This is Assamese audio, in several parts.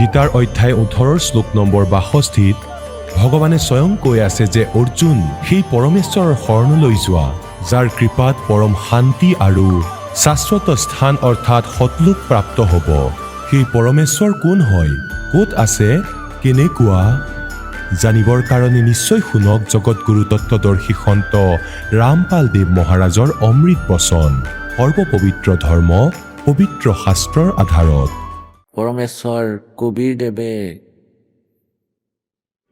গীতাৰ অধ্যায় 18 শ্লোক নম্বৰ 62 ভগৱানে স্বয়ং কৈ আছে যে অৰ্জুন সেই পৰমেশ্বৰৰ শৰণলৈ যোৱা যাৰ কৃপাত পৰম শান্তি আৰু শাশ্বত স্থান অৰ্থাৎ সতলোক প্ৰাপ্ত হ'ব। সেই পৰমেশ্বৰ কোন হয়, ক'ত আছে, কেনেকুৱা? জানিবৰ কাৰণে নিশ্চয় শুনক জগতগুৰু তত্ত্বদৰ্শী সন্ত ৰামপাল দেৱ মহাৰাজৰ অমৃত বচন। সৰ্বপবিত্ৰ ধৰ্ম পবিত্ৰ শাস্ত্ৰৰ আধাৰত। পৰমেশ্বৰ কবিৰ দেৱে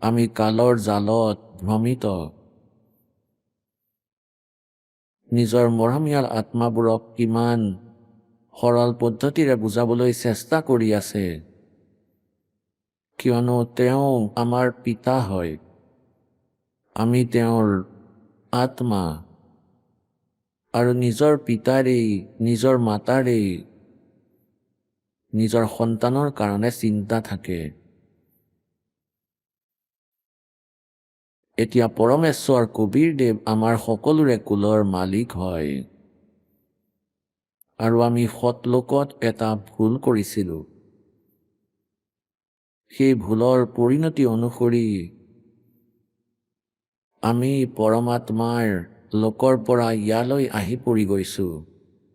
আমি কালৰ জালত ভ্ৰমিত নিজৰ মৰমীয়াল আত্মাবোৰক কিমান সৰল পদ্ধতিৰে বুজাবলৈ চেষ্টা কৰি আছে, কিয়নো তেওঁ আমাৰ পিতা হয়, আমি তেওঁৰ আত্মা, আৰু নিজৰ পিতাৰেই নিজৰ মাতাৰেই নিজৰ সন্তানৰ কাৰণে চিন্তা থাকে। এতিয়া পৰমেশ্বৰ কবিৰ দেৱ আমাৰ সকলোৰে কুলৰ মালিক হয়, আৰু আমি সতলোকত এটা ভুল কৰিছিলোঁ। সেই ভুলৰ পৰিণতি অনুসৰি আমি পৰমাত্মাৰ লোকৰ পৰা ইয়ালৈ আহি পৰি গৈছোঁ।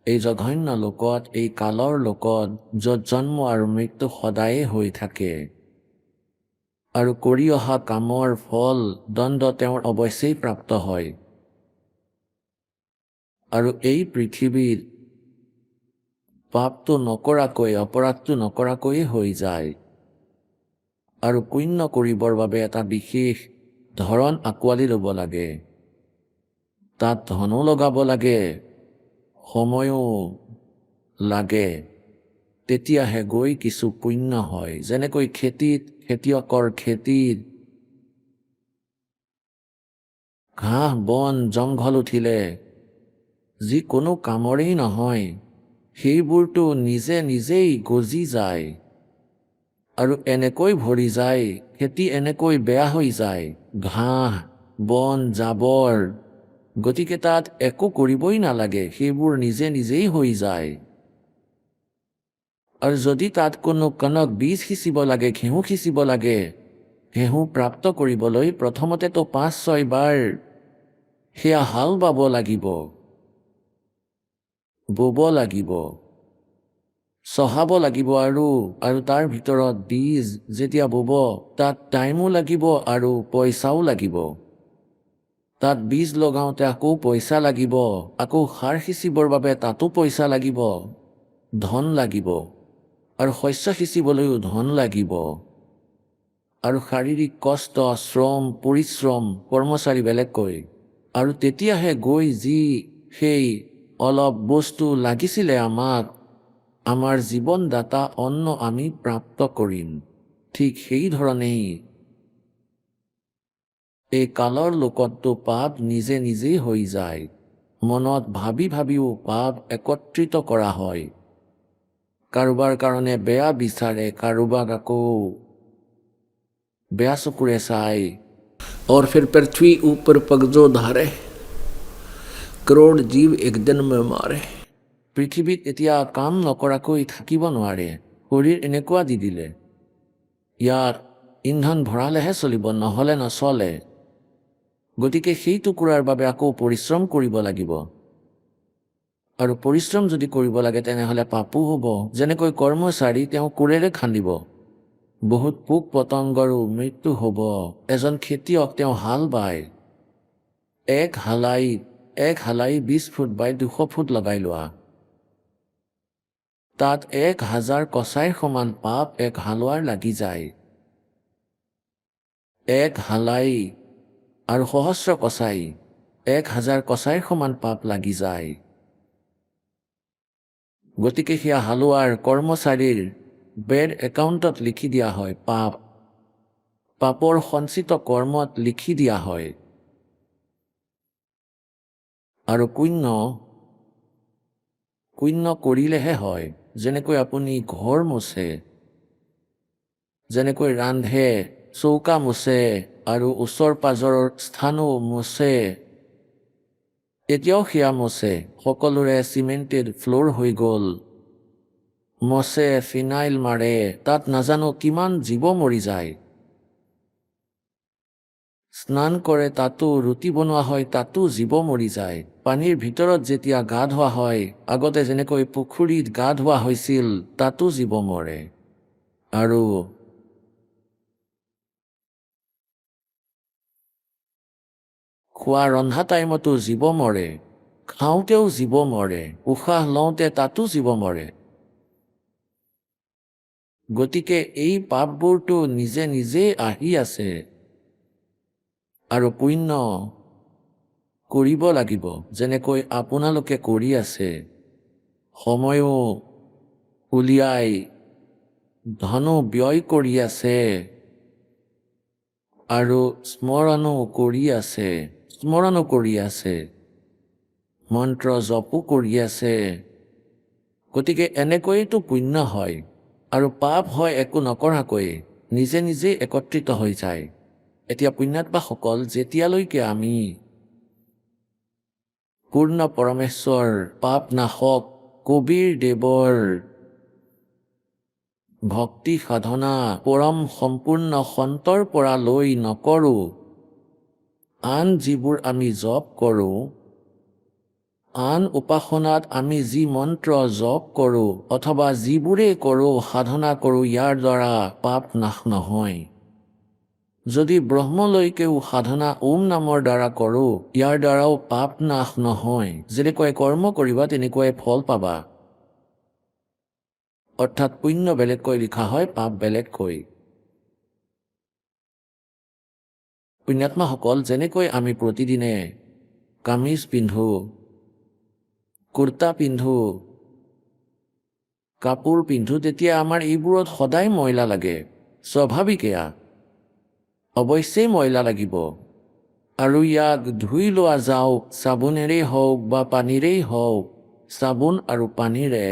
এই জঘন্য লোকত, এই কালৰ লোকত, য'ত জন্ম আৰু মৃত্যু সদায়ে হৈ থাকে, আৰু কৰি অহা কামৰ ফল দণ্ড তেওঁৰ অৱশ্যেই প্ৰাপ্ত হয়। আৰু এই পৃথিৱীত পাপটো নকৰাকৈ, অপৰাধটো নকৰাকৈয়ে হৈ যায়, আৰু পুণ্য কৰিবৰ বাবে এটা বিশেষ ধৰণ আঁকোৱালি ল'ব লাগে। তাত ধনো লগাব লাগে, সময়ো লাগে, তেতিয়াহে গৈ কিছু পুণ্য হয়। যেনেকৈ খেতিয়কৰ খেতিত ঘাঁহ বন জংঘল উঠিলে যিকোনো কামৰেই নহয়, সেইবোৰতো নিজেই গজি যায়, আৰু এনেকৈ ভৰি যায়, খেতি এনেকৈ বেয়া হৈ যায়, ঘাঁহ বন জাবৰ, গতিকে তাত একো কৰিবই নালাগে, সেইবোৰ নিজেই হৈ যায়। আৰু যদি তাত কোনো কণক বীজ সিঁচিব লাগে, ঘেঁহু সিঁচিব লাগে, ঘেঁহু প্ৰাপ্ত কৰিবলৈ প্ৰথমতেতো 5-6 বাৰ সেয়া হাল বাব লাগিব, বোব লাগিব, চহাব লাগিব, আৰু তাৰ ভিতৰত বীজ যেতিয়া বোব তাত টাইমো লাগিব আৰু পইচাও লাগিব। তাত বীজ লগাওঁতে আকৌ পইচা লাগিব, আকৌ সাৰ সিঁচিবৰ বাবে তাতো পইচা লাগিব, ধন লাগিব, আৰু শস্য সিঁচিবলৈও ধন লাগিব, আৰু শাৰীৰিক কষ্ট, শ্ৰম, পৰিশ্ৰম, কৰ্মচাৰী বেলেগকৈ, আৰু তেতিয়াহে গৈ সেই অলপ বস্তু লাগিছিলে আমাক, আমাৰ জীৱনদাতা অন্ন আমি প্ৰাপ্ত কৰিম। ঠিক সেই ধৰণেই এই কালৰ লোকততো পাপ নিজেই হৈ যায়। মনত ভাবিও পাপ একত্ৰিত কৰা হয়। কাৰোবাৰ কাৰণে বেয়া বিচাৰে, কাৰোবাক আকৌ বেয়া চকুৰে চাই। और फिर पृथ्वी ऊपर पगजो धारे, करोड़ जीव एक दिन में मारे। পৃথিৱীত এতিয়া কাম নকৰাকৈ থাকিব নোৱাৰে, শৰীৰ এনেকুৱা দি দিলে। ইয়াত ইন্ধন ভৰালেহে চলিব, নহ'লে নচলে। গতিকে সেই টুকুৰাৰ বাবে আকৌ পৰিশ্ৰম কৰিব লাগিব, আৰু পৰিশ্ৰম যদি কৰিব লাগে তেনেহ'লে পাপো হ'ব। যেনেকৈ কৰ্মচাৰী তেওঁ কোৰেৰে খান্দিব, বহুত পোক পতংগৰো মৃত্যু হ'ব। এজন খেতিয়ক তেওঁ হাল বায়, এক হালাই 20 ফুট বাই 200 ফুট লগাই লোৱা, তাত 1000 কচাইৰ সমান পাপ এক হালোৱাৰ লাগি যায়। 1 হালাই আৰু সহস্ৰ কচাই, 1000 কচাইৰ সমান পাপ লাগি যায়। গতিকে সেয়া হালোৱাৰ কৰ্মচাৰীৰ বেড একাউণ্টত লিখি দিয়া হয়, পাপৰ সঞ্চিত কৰ্মত লিখি দিয়া হয়। আৰু পুণ্য কৰিলেহে হয়। যেনেকৈ আপুনি ঘৰ মোচে, যেনেকৈ ৰান্ধে, চৌকা মোচে, আৰু ওচৰ পাজৰৰ স্থানো মোচে, এতিয়াও সেয়া মোচে, সকলোৰে চিমেণ্টেড ফ্ল'ৰ হৈ গ'ল, মছে ফিনাইল মাৰে, তাত নাজানো কিমান জীৱ মৰি যায়। স্নান কৰে, তাতো ৰুটি বনোৱা হয়, তাতো জীৱ মৰি যায়। পানীৰ ভিতৰত যেতিয়া গা ধোৱা হয়, আগতে যেনেকৈ পুখুৰীত গা ধোৱা হৈছিল, তাতো জীৱ মৰে। আৰু খোৱা ৰন্ধা টাইমতো জীৱ মৰে, খাওঁতেও জীৱ মৰে, উশাহ লওঁতে তাতো জীৱ মৰে। গতিকে এই পাপবোৰতো নিজে নিজেই আহি আছে আৰু পুণ্য কৰিব লাগিব, যেনেকৈ আপোনালোকে কৰি আছে। সময়ো উলিয়াই ধনো ব্যয় কৰি আছে আৰু স্মৰণো কৰি আছে, মন্ত্ৰ জপো কৰি আছে। গতিকে এনেকৈতো পুণ্য হয় আৰু পাপ হয় একো নকৰাকৈ, নিজে নিজেই একত্ৰিত হৈ যায়। এতিয়া পুণ্যাত্মাসকল, যেতিয়ালৈকে আমি পূৰ্ণ পৰমেশ্বৰ পাপ নাশক কবিৰ দেৱৰ ভক্তি সাধনা পৰম সম্পূৰ্ণ সন্তৰ পৰা লৈ নকৰোঁ, আন যিবোৰ আমি জপ কৰোঁ, আন উপাসনাত আমি যি মন্ত্ৰ জপ কৰোঁ অথবা যিবোৰেই কৰোঁ, সাধনা কৰোঁ, ইয়াৰ দ্বাৰা পাপ নাশ নহয়। যদি ব্ৰহ্মলৈকেও সাধনা ওম নামৰ দ্বাৰা কৰোঁ, ইয়াৰ দ্বাৰাও পাপ নাশ নহয়। যেনেকৈ কৰ্ম কৰিবা তেনেকুৱাই ফল পাবা। অৰ্থাৎ পুণ্য বেলেগকৈ লিখা হয়, পাপ বেলেগকৈ। পুণ্যাত্মাসকল, যেনেকৈ আমি প্ৰতিদিনে কামিজ পিন্ধো, কুৰ্তা পিন্ধো, কাপোৰ পিন্ধো, তেতিয়া আমাৰ এইবোৰত সদায় ময়লা লাগে, স্বাভাৱিকেয়া, অৱশ্যেই ময়লা লাগিব। আৰু ইয়াক ধুই লোৱা যাওক, চাবোনেৰেই হওক বা পানীৰেই হওক, চাবোন আৰু পানীৰে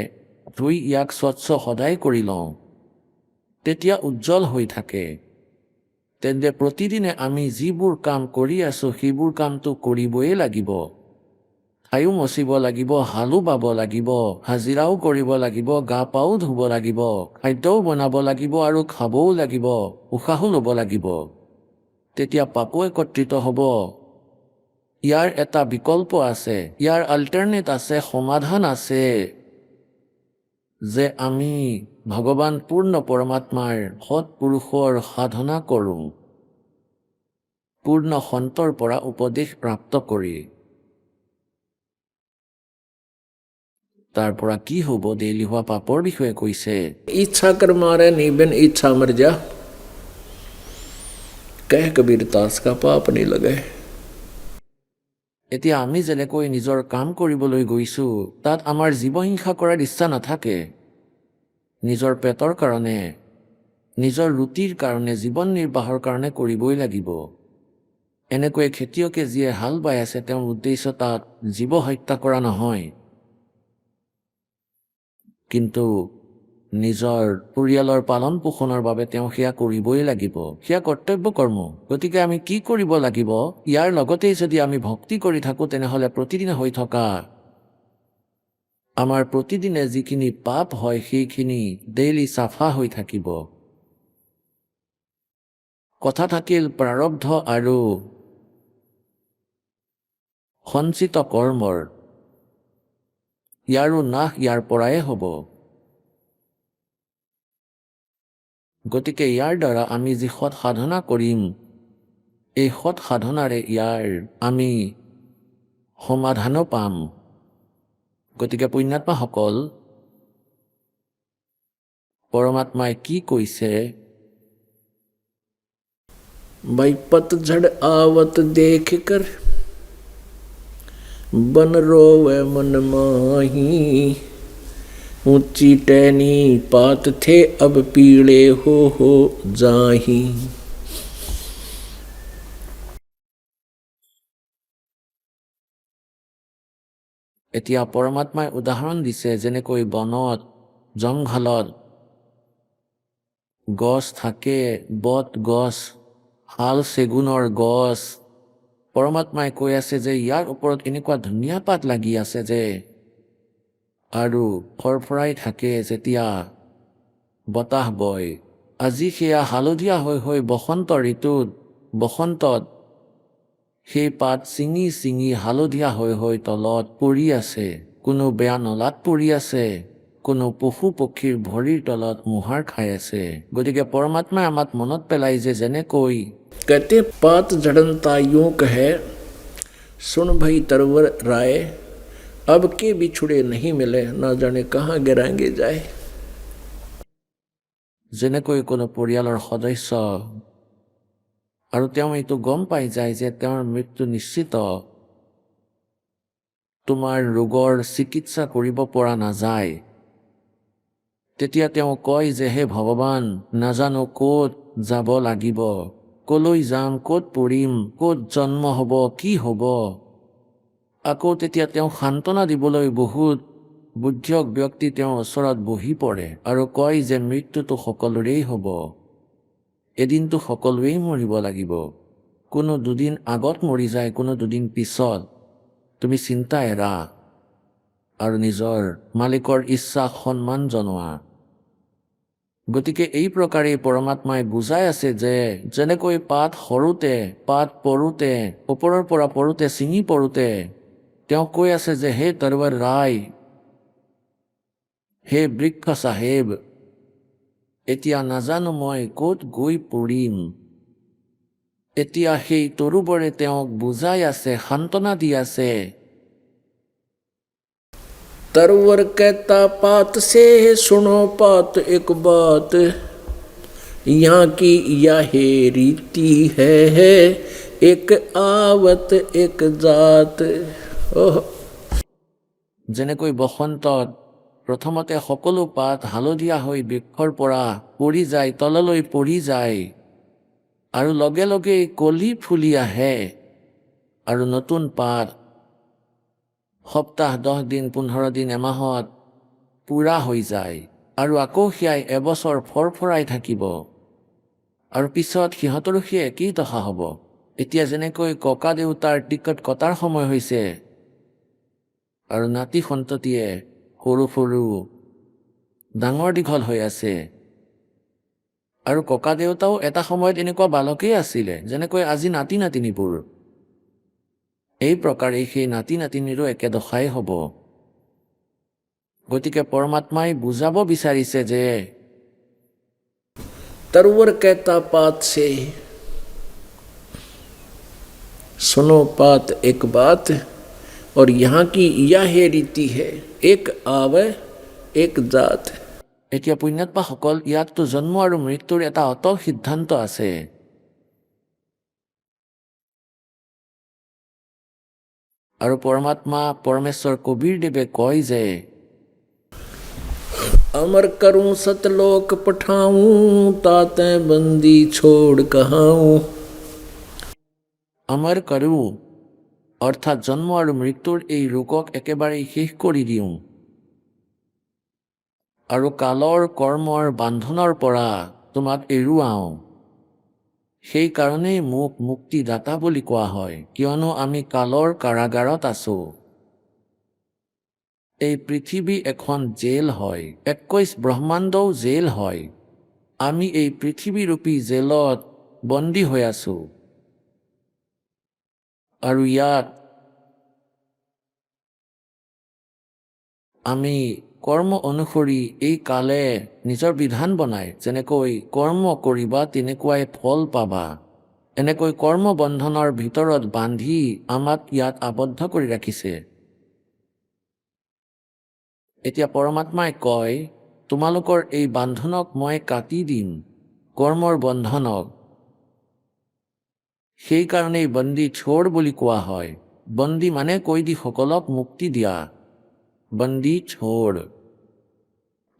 ধুই ইয়াক স্বচ্ছ সদায় কৰি লওঁ, তেতিয়া উজ্জ্বল হৈ থাকে। তেন্তে প্ৰতিদিনে আমি যিবোৰ কাম কৰি আছোঁ, সেইবোৰ কামটো কৰিবই লাগিব। ঠাইও মচিব লাগিব, হালো বাব লাগিব, হাজিৰাও কৰিব লাগিব, গা পাও ধুব লাগিব, খাদ্যও বনাব লাগিব আৰু খাবও লাগিব, উশাহো ল'ব লাগিব। তেতিয়া পাপো একত্ৰিত হ'ব। ইয়াৰ এটা বিকল্প আছে, ইয়াৰ আল্টাৰনেট আছে, সমাধান আছে, যে আমি ভগৱান পূৰ্ণ পৰমাত্মাৰ সৎপুৰুষৰ সাধনা কৰোঁ, পূৰ্ণ সন্তৰ পৰা উপদেশ প্ৰাপ্ত কৰি। তাৰ পৰা কি হ'ব, ডেইলি হোৱা পাপৰ বিষয়ে কৈছে। ইচ্ছা কৰ মাৰে নিবিন ইচ্ছা মৰ যা, কহ কবীৰ দাস কা পাপ नहीं लगे। এতিয়া আমি যেনেকৈ নিজৰ কাম কৰিবলৈ গৈছোঁ, তাত আমাৰ জীৱহিংসা কৰাৰ ইচ্ছা নাথাকে। নিজৰ পেটৰ কাৰণে, নিজৰ ৰুটিৰ কাৰণে, জীৱন নিৰ্বাহৰ কাৰণে কৰিবই লাগিব। এনেকৈ খেতিয়কে যিয়ে হাল বাই আছে, তেওঁৰ উদ্দেশ্য তাত জীৱ হত্যা কৰা নহয়, কিন্তু নিজৰ পৰিয়ালৰ পালন পোষণৰ বাবে তেওঁ সেয়া কৰিবই লাগিব। সেয়া কৰ্তব্য কৰ্ম। গতিকে আমি কি কৰিব লাগিব, ইয়াৰ লগতেই যদি আমি ভক্তি কৰি থাকোঁ, তেনেহ'লে প্ৰতিদিনে হৈ থকা আমাৰ প্ৰতিদিনে যিখিনি পাপ হয়, সেইখিনি ডেইলি চাফা হৈ থাকিব। কথা থাকিল প্ৰাৰব্ধ আৰু সঞ্চিত কৰ্মৰ, ইয়াৰো নাশ ইয়াৰ পৰাই হ'ব। গতিকে ইয়াৰ দ্বাৰা আমি যি সৎ সাধনা কৰিম, এই সৎ সাধনাৰে ইয়াৰ আমি সমাধানো পাম। গতিকে পুণ্যাত্মাসকল, পৰমাত্মাই কি কৈছে, भाई पतझड़ आवत देख कर बन रोवे मन माही, ऊंची टहनी पात थे अब पीले हो जाही। এতিয়া পৰমাত্মাই উদাহৰণ দিছে, যেনেকৈ বনত জংঘলত গছ থাকে, বট গছ, শাল চেগুনৰ গছ। পৰমাত্মাই কৈ আছে যে ইয়াৰ ওপৰত এনেকুৱা ধুনীয়া পাত লাগি আছে যে আৰু ফৰফৰাই থাকে যেতিয়া বতাহ বয়। আজি সেয়া হালধীয়া হৈ হৈ বসন্ত ঋতুত বসন্তত সেই পাত ছিঙি ছিঙি হালধীয়া হৈ হৈ তলত পৰি আছে। কোনো বেয়া নলাত পৰি আছে, কোনো পশু পক্ষীৰ ভৰিৰ তলত মোহাৰ খাই আছে। গতিকে পৰমাত্মাই আমাক মনত পেলাই যে যেনেকৈ कहते पात झड़नता यूं कहे सुन भई तरवर राय अब के बिछुड़े नहीं मिले न जाने कहाँ गिराएंगे जाए। যেনেকৈ কোনো পৰিয়ালৰ সদস্য আৰু তেওঁ এইটো গম পাই যায় যে তেওঁৰ মৃত্যু নিশ্চিত, তোমাৰ ৰোগৰ চিকিৎসা কৰিব পৰা নাযায়, তেতিয়া তেওঁ কয় যে হে ভগৱান, নাজানো ক'ত যাব লাগিব, কলৈ যাম, ক'ত পৰিম, ক'ত জন্ম হ'ব, কি হ'ব। আকৌ তেতিয়া তেওঁ সান্তনা দিবলৈ বহুত বুদ্ধিয়ক ব্যক্তি তেওঁৰ ওচৰত বহি পৰে আৰু কয় যে মৃত্যুটো সকলোৰেই হ'ব, এদিনটো সকলোৱেই মৰিব লাগিব। কোনো দুদিন আগত মৰি যায়, কোনো দুদিন পিছত। তুমি চিন্তা এৰা আৰু নিজৰ মালিকৰ ইচ্ছাক সন্মান জনোৱা। গতিকে এই প্ৰকাৰে পৰমাত্মাই বুজাই আছে যে যেনেকৈ পাত সৰোতে, পাত পৰোতে, ওপৰৰ পৰা পৰোতে, ছিঙি পৰোতে তেওঁ কৈ আছে যে হে তৰৱাৰ ৰায়, হে বৃক্ষ চাহেব, এতিয়া নাজানো মই ক'ত গৈ পৰিম। এতিয়া সেই তৰুবৰে তেওঁক বুজাই আছে, সান্তনা দি আছে। तरवर कहता पात से सुनो पात एक बात यहाँ की यह रीति है एक आवत एक जात। যেনেকৈ বসন্তত প্ৰথমতে সকলো পাত হালধীয়া হৈ বৃক্ষৰ পৰা পৰি যায়, তললৈ পৰি যায়, আৰু লগে লগে কলি ফুলি আহে আৰু নতুন পাত সপ্তাহ, 10 দিন, 15 দিন, এমাহত পুৰা হৈ যায়, আৰু আকৌ সেয়াই এবছৰ ফৰফৰাই থাকিব, আৰু পিছত সিহঁতৰো সেই একেই দশা হ'ব। এতিয়া যেনেকৈ ককা দেউতাৰ টিকট কটাৰ সময় হৈছে আৰু নাতি সন্ততিয়ে সৰু সৰু ডাঙৰ দীঘল হৈ আছে, আৰু ককা দেউতাও এটা সময়ত এনেকুৱা বালকেই আছিলে যেনেকৈ আজি নাতি নাতিনীবোৰ। এই প্ৰকাৰে সেই নাতি নাতিনীৰো একে দশাই হ'ব। গতিকে পৰমাত্মাই বুজাব বিচাৰিছে যে तरवर कहता पात से सुनो पात एक बात और यहाँ की यह रीति है एक आवे एक जात। এতিয়া পুণ্যাত্মাসকল, ইয়াততো জন্ম আৰু মৃত্যুৰ এটা অটল সিদ্ধান্ত আছে। আৰু পৰমাত্মা পৰমেশ্বৰ কবীৰ দেৱে কয় যে अमर करूं सतलोक पठाऊं ताते बंदी छोड़ कहाऊं। अमर करूं অৰ্থাৎ জন্ম আৰু মৃত্যুৰ এই ৰোগক একেবাৰেই শেষ কৰি দিওঁ, আৰু কালৰ কৰ্মৰ বান্ধনৰ পৰা তোমাক এৰুৱাওঁ। সেইকাৰণেই মোক মুক্তিদাতা বুলি কোৱা হয়, কিয়নো আমি কালৰ কাৰাগাৰত আছো। এই পৃথিৱী এখন জেল হয়, 21 ব্ৰহ্মাণ্ডও জেল হয়। আমি এই পৃথিৱীৰূপী জেলত বন্দী হৈ আছো, আৰু ইয়াত আমি কৰ্ম অনুসৰি এই কালে নিজৰ বিধান বনাই যেনেকৈ কৰ্ম কৰিবা তেনেকুৱাই ফল পাবা, এনেকৈ কৰ্ম বন্ধনৰ ভিতৰত বান্ধি আমাক ইয়াত আবদ্ধ কৰি ৰাখিছে। এতিয়া পৰমাত্মাই কয় তোমালোকৰ এই বান্ধনক মই কাটি দিম, কৰ্মৰ বন্ধনক। সেইকাৰণেই বন্দী ছোৰ বুলি কোৱা হয়। বন্দী মানে কয়দীসকলক মুক্তি দিয়া, বন্দী ছোৰ।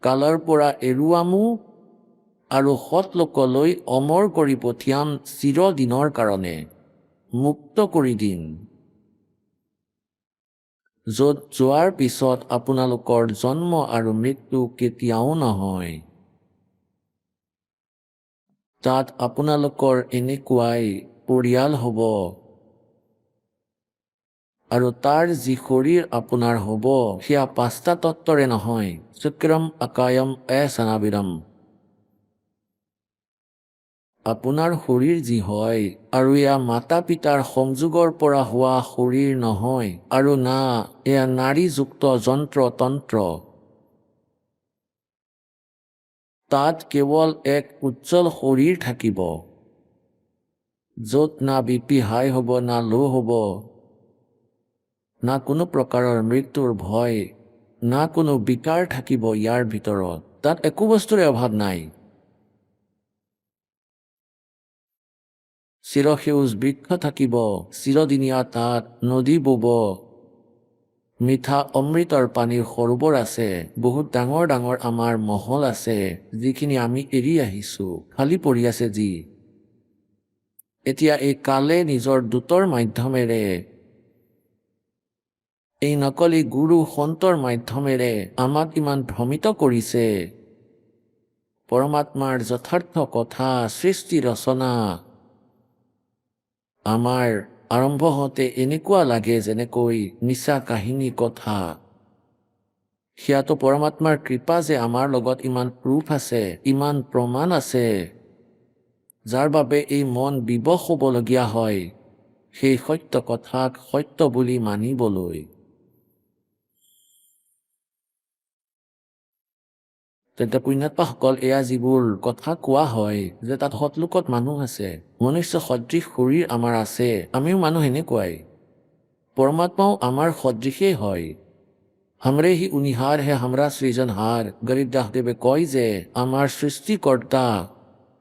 কালৰ পৰা এৰুৱামো আৰু সৎলোকলৈ অমৰ কৰি পঠিয়াম চিৰদিনৰ কাৰণে, মুক্ত কৰি দিম, য'ত যোৱাৰ পিছত আপোনালোকৰ জন্ম আৰু মৃত্যু কেতিয়াও নহয়। তাত আপোনালোকৰ এনেকুৱাই পৰিয়াল হ'ব। আৰু তাৰ যি শৰীৰ আপোনাৰ হ'ব সেয়া পাঁচটা তত্ত্বৰে নহয়, শুক্ৰম আকায়ম এ-সনাবিৰম। আপোনাৰ শৰীৰ যি হয় আৰু এয়া মাতা পিতাৰ সংযোগৰ পৰা হোৱা শৰীৰ নহয়, আৰু না এয়া নাৰীযুক্ত যন্ত্ৰ তন্ত্ৰ। তাত কেৱল এক উজ্জ্বল শৰীৰ থাকিব, য'ত না বিপি হাই হ'ব, না ল' হ'ব, না কোনো প্ৰকাৰৰ মৃত্যুৰ ভয়, না কোনো বিকাৰ থাকিব ইয়াৰ ভিতৰত। তাত একো বস্তুৰে অভাৱ নাই। চিৰসেউজ বৃক্ষ থাকিব, চিৰদিনীয়া তাত নদী বব, মিঠা অমৃতৰ পানীৰ সৰোবৰ আছে, বহুত ডাঙৰ ডাঙৰ আমাৰ মহল আছে, যিখিনি আমি এৰি আহিছোঁ, খালী পৰি আছে যি। এতিয়া এই কালে নিজৰ দূতৰ মাধ্যমেৰে, এই নকলি গুৰু সন্তৰ মাধ্যমেৰে আমাক ইমান ভ্ৰমিত কৰিছে। পৰমাত্মাৰ যথাৰ্থ কথা, সৃষ্টি ৰচনা আমাৰ আৰম্ভ হওঁতে এনেকুৱা লাগে যেনেকৈ মিছা কাহিনী কথা। সেয়াতো পৰমাত্মাৰ কৃপা যে আমাৰ লগত ইমান প্ৰুফ আছে, ইমান প্ৰমাণ আছে, যাৰ বাবে এই মন বিবশ হ'বলগীয়া হয় সেই সত্য কথাক সত্য বুলি মানিবলৈ। তেন্তে পুণ্যাত্মাসকল, এয়া যিবোৰ কথা কোৱা হয় যে তাত সৎলোকত মানুহ আছে, মনুষ্য সদৃশ শৰীৰ আমাৰ আছে, আমিও মানুহ এনেকুৱাই, পৰমাত্মাও আমাৰ সদৃশেই হয়। हमरे ही उनिहार है हमरा सृजनहार। গৰীবদাস দেৱে কয় যে আমাৰ সৃষ্টিকৰ্তা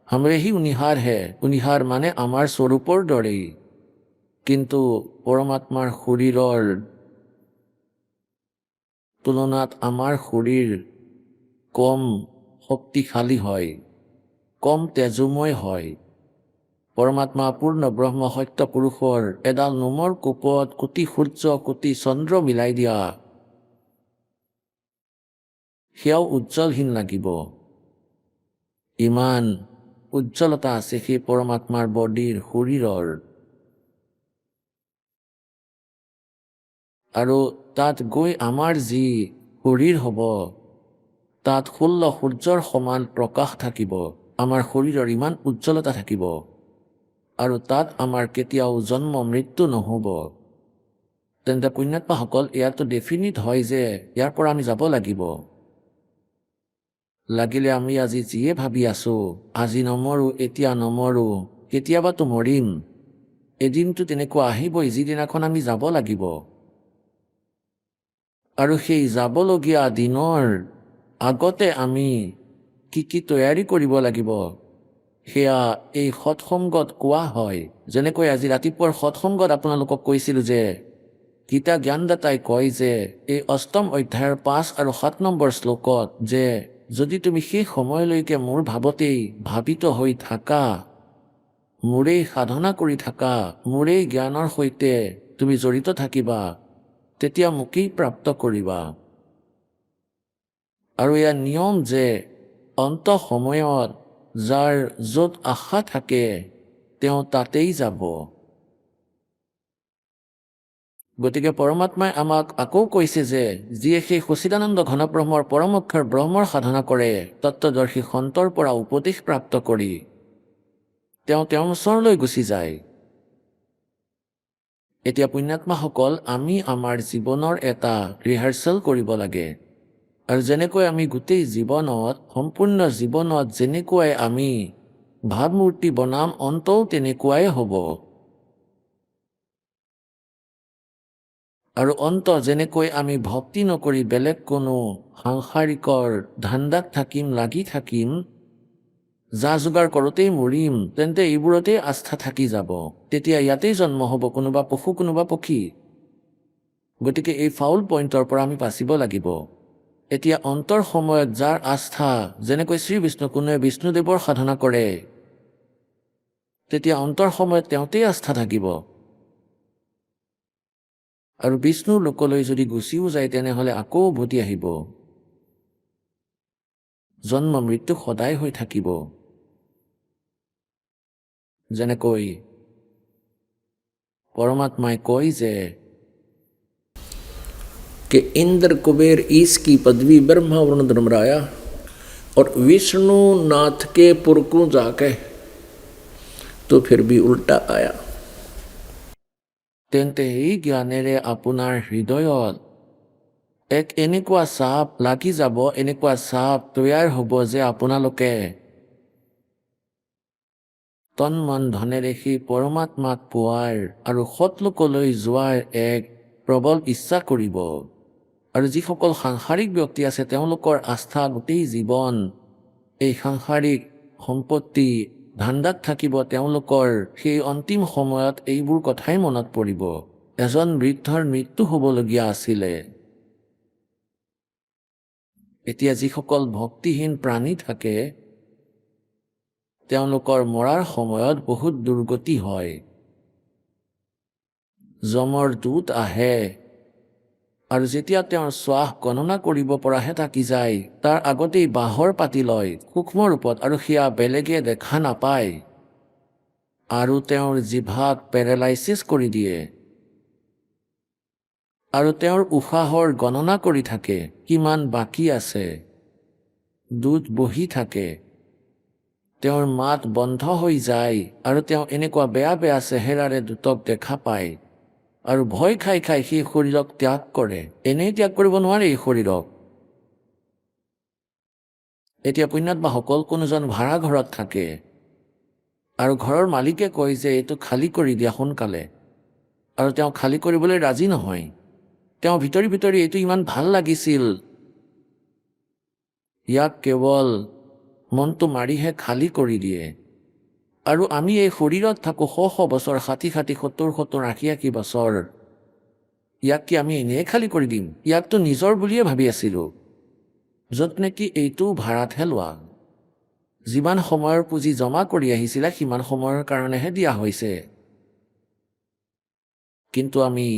हमरे ही उनिहार है, उनिहार মানে আমাৰ স্বৰূপৰ দৰেই, কিন্তু পৰমাত্মাৰ শৰীৰৰ তুলনাত আমাৰ শৰীৰ কম শক্তিশালী হয়, কম তেজোময় হয়। পৰমাত্মা পূৰ্ণ ব্ৰহ্ম সত্য পুৰুষৰ এডাল নোমৰ কোপত কোটি সূৰ্য কোটি চন্দ্ৰ মিলাই দিয়া, সেয়াও উজ্জ্বলহীন লাগিব। ইমান উজ্জ্বলতা আছে সেই পৰমাত্মাৰ বডিৰ শৰীৰৰ। আৰু তাত গৈ আমাৰ যি শৰীৰ হ'ব, তাত 16 সূৰ্যৰ সমান প্ৰকাশ থাকিব, আমাৰ শৰীৰৰ ইমান উজ্জ্বলতা থাকিব, আৰু তাত আমাৰ কেতিয়াও জন্ম মৃত্যু নহ'ব। তেন্তে পুণ্যাত্মাসকল, ইয়াতো ডেফিনিট হয় যে ইয়াৰ পৰা আমি যাব লাগিব। লাগিলে আমি আজি যিয়ে ভাবি আছোঁ, আজি নমৰোঁ, এতিয়া নমৰোঁ, কেতিয়াবাতো মৰিম, এদিনটো তেনেকুৱা আহিবই যিদিনাখন আমি যাব লাগিব। আৰু সেই যাবলগীয়া দিনৰ আগতে আমি কি কি তৈয়াৰী কৰিব লাগিব, সেয়া এই সৎসংগত কোৱা হয়। যেনেকৈ আজি ৰাতিপুৱাৰ সৎসংগত আপোনালোকক কৈছিলোঁ যে গীতা জ্ঞানদাতাই কয় যে এই 8ম অধ্যায়ৰ 5 আৰু 7 নম্বৰ শ্লোকত যে যদি তুমি সেই সময়লৈকে মোৰ ভাৱতেই ভাবিত হৈ থাকা, মোৰেই সাধনা কৰি থাকা, মোৰেই জ্ঞানৰ সৈতে তুমি জড়িত থাকিবা, তেতিয়া মোকেই প্ৰাপ্ত কৰিবা। আৰু এয়া নিয়ম যে অন্ত সময়ত যাৰ য'ত আশা থাকে তেওঁ তাতেই যাব। গতিকে পৰমাত্মাই আমাক আকৌ কৈছে যে যিয়ে সেই সচিদানন্দ ঘনব্ৰহ্মৰ পৰমক্ষৰ ব্ৰহ্মৰ সাধনা কৰে, তত্ত্বদৰ্শী সন্তৰ পৰা উপদেশ প্ৰাপ্ত কৰি তেওঁ তেওঁৰ ওচৰলৈ গুচি যায়। এতিয়া পুণ্যাত্মাসকল, আমি আমাৰ জীৱনৰ এটা ৰিহাৰ্চেল কৰিব লাগে। আৰু যেনেকৈ আমি গোটেই জীৱনত, সম্পূৰ্ণ জীৱনত যেনেকুৱাই আমি ভাৱমূৰ্তি বনাম, অন্তও তেনেকুৱাই হ'ব। আৰু অন্ত যেনেকৈ আমি ভক্তি নকৰি বেলেগ কোনো সাংসাৰিকৰ ধান্দাত থাকিম, লাগি থাকিম, যা যোগাৰ কৰোঁতেই মৰিম, তেন্তে এইবোৰতেই আস্থা থাকি যাব। তেতিয়া ইয়াতেই জন্ম হ'ব কোনোবা পশু, কোনোবা পক্ষী। গতিকে এই ফাউল পইণ্টৰ পৰা আমি বাচিব লাগিব। এতিয়া অন্তৰ সময়ত যাৰ আস্থা, যেনেকৈ শ্ৰী বিষ্ণু কোনোৱে বিষ্ণুদেৱৰ সাধনা কৰে, তেতিয়া অন্তৰ সময়ত তেওঁতেই আস্থা থাকিব। আৰু বিষ্ণুৰ লোকলৈ যদি গুচিও যায়, তেনেহ'লে আকৌ উভতি আহিব। জন্ম মৃত্যু সদায় হৈ থাকিব। যেনেকৈ পৰমাত্মাই কয় যে कि इंद्र कुबेर ईश की पदवी ब्रह्मा वरुण धर्मराया और विष्णु नाथ के पुरकू जाके तो फिर भी उल्टा आया। तेंते ही ज्ञानेरे আপোনাৰ হৃদয়ত এক এনেকুৱা চাপ লাগি যাব, এনেকুৱা চাপ তৈয়াৰ হ'ব যে আপোনালোকে তন মন ধনেৰে সেই পৰমাত্মাক পোৱাৰ আৰু সৎলোকলৈ যোৱাৰ এক প্ৰবল ইচ্ছা কৰিব। আৰু যিসকল সাংসাৰিক ব্যক্তি আছে তেওঁলোকৰ আস্থা গোটেই জীৱন এই সাংসাৰিক সম্পত্তি ধান্দাত থাকিব, তেওঁলোকৰ সেই অন্তিম সময়ত এইবোৰ কথাই মনত পৰিব। এজন বৃদ্ধৰ মৃত্যু হ'বলগীয়া আছিলে। এতিয়া যিসকল ভক্তিহীন প্ৰাণী থাকে তেওঁলোকৰ মৰাৰ সময়ত বহুত দুৰ্গতি হয়। যমৰ দূত আহে আৰু যেতিয়া তেওঁৰ শ্বাস গণনা কৰিব পৰাহে থাকি যায় তাৰ আগতেই বাঁহৰ পাতি লয় সূক্ষ্ম ৰূপত, আৰু সেয়া বেলেগে দেখা নাপায়, আৰু তেওঁৰ জিভাক পেৰালাইচিছ কৰি দিয়ে আৰু তেওঁৰ উশাহৰ গণনা কৰি থাকে কিমান বাকী আছে। দূত বহি থাকে, তেওঁৰ মাত বন্ধ হৈ যায় আৰু তেওঁ এনেকুৱা বেয়া বেয়া চেহেৰাৰে দূতক দেখা পায় আৰু ভয় খাই খাই সেই শৰীৰক ত্যাগ কৰে। এনেই ত্যাগ কৰিব নোৱাৰে এই শৰীৰক। এতিয়া পুণ্যাত্মাসকল কোনোজন ভাড়া ঘৰত থাকে আৰু ঘৰৰ মালিকে কয় যে এইটো খালী কৰি দিয়া সোনকালে, আৰু তেওঁ খালী কৰিবলৈ ৰাজি নহয়। তেওঁ ভিতৰি ভিতৰি এইটো ইমান ভাল লাগিছিল, ইয়াক কেৱল মনটো মাৰিহে খালী কৰি দিয়ে। আৰু আমি এই শৰীৰত থাকোঁ শ শ বছৰ, 60 60 70 70 80 80 বছৰ। ইয়াক কি আমি এনেই খালী কৰি দিম? ইয়াকতো নিজৰ বুলিয়ে ভাবি আছিলোঁ, য'ত নেকি এইটো ভাড়াতহে লোৱা। যিমান সময়ৰ পুঁজি জমা কৰি আহিছিলে সিমান সময়ৰ কাৰণেহে দিয়া হৈছে। কিন্তু আমি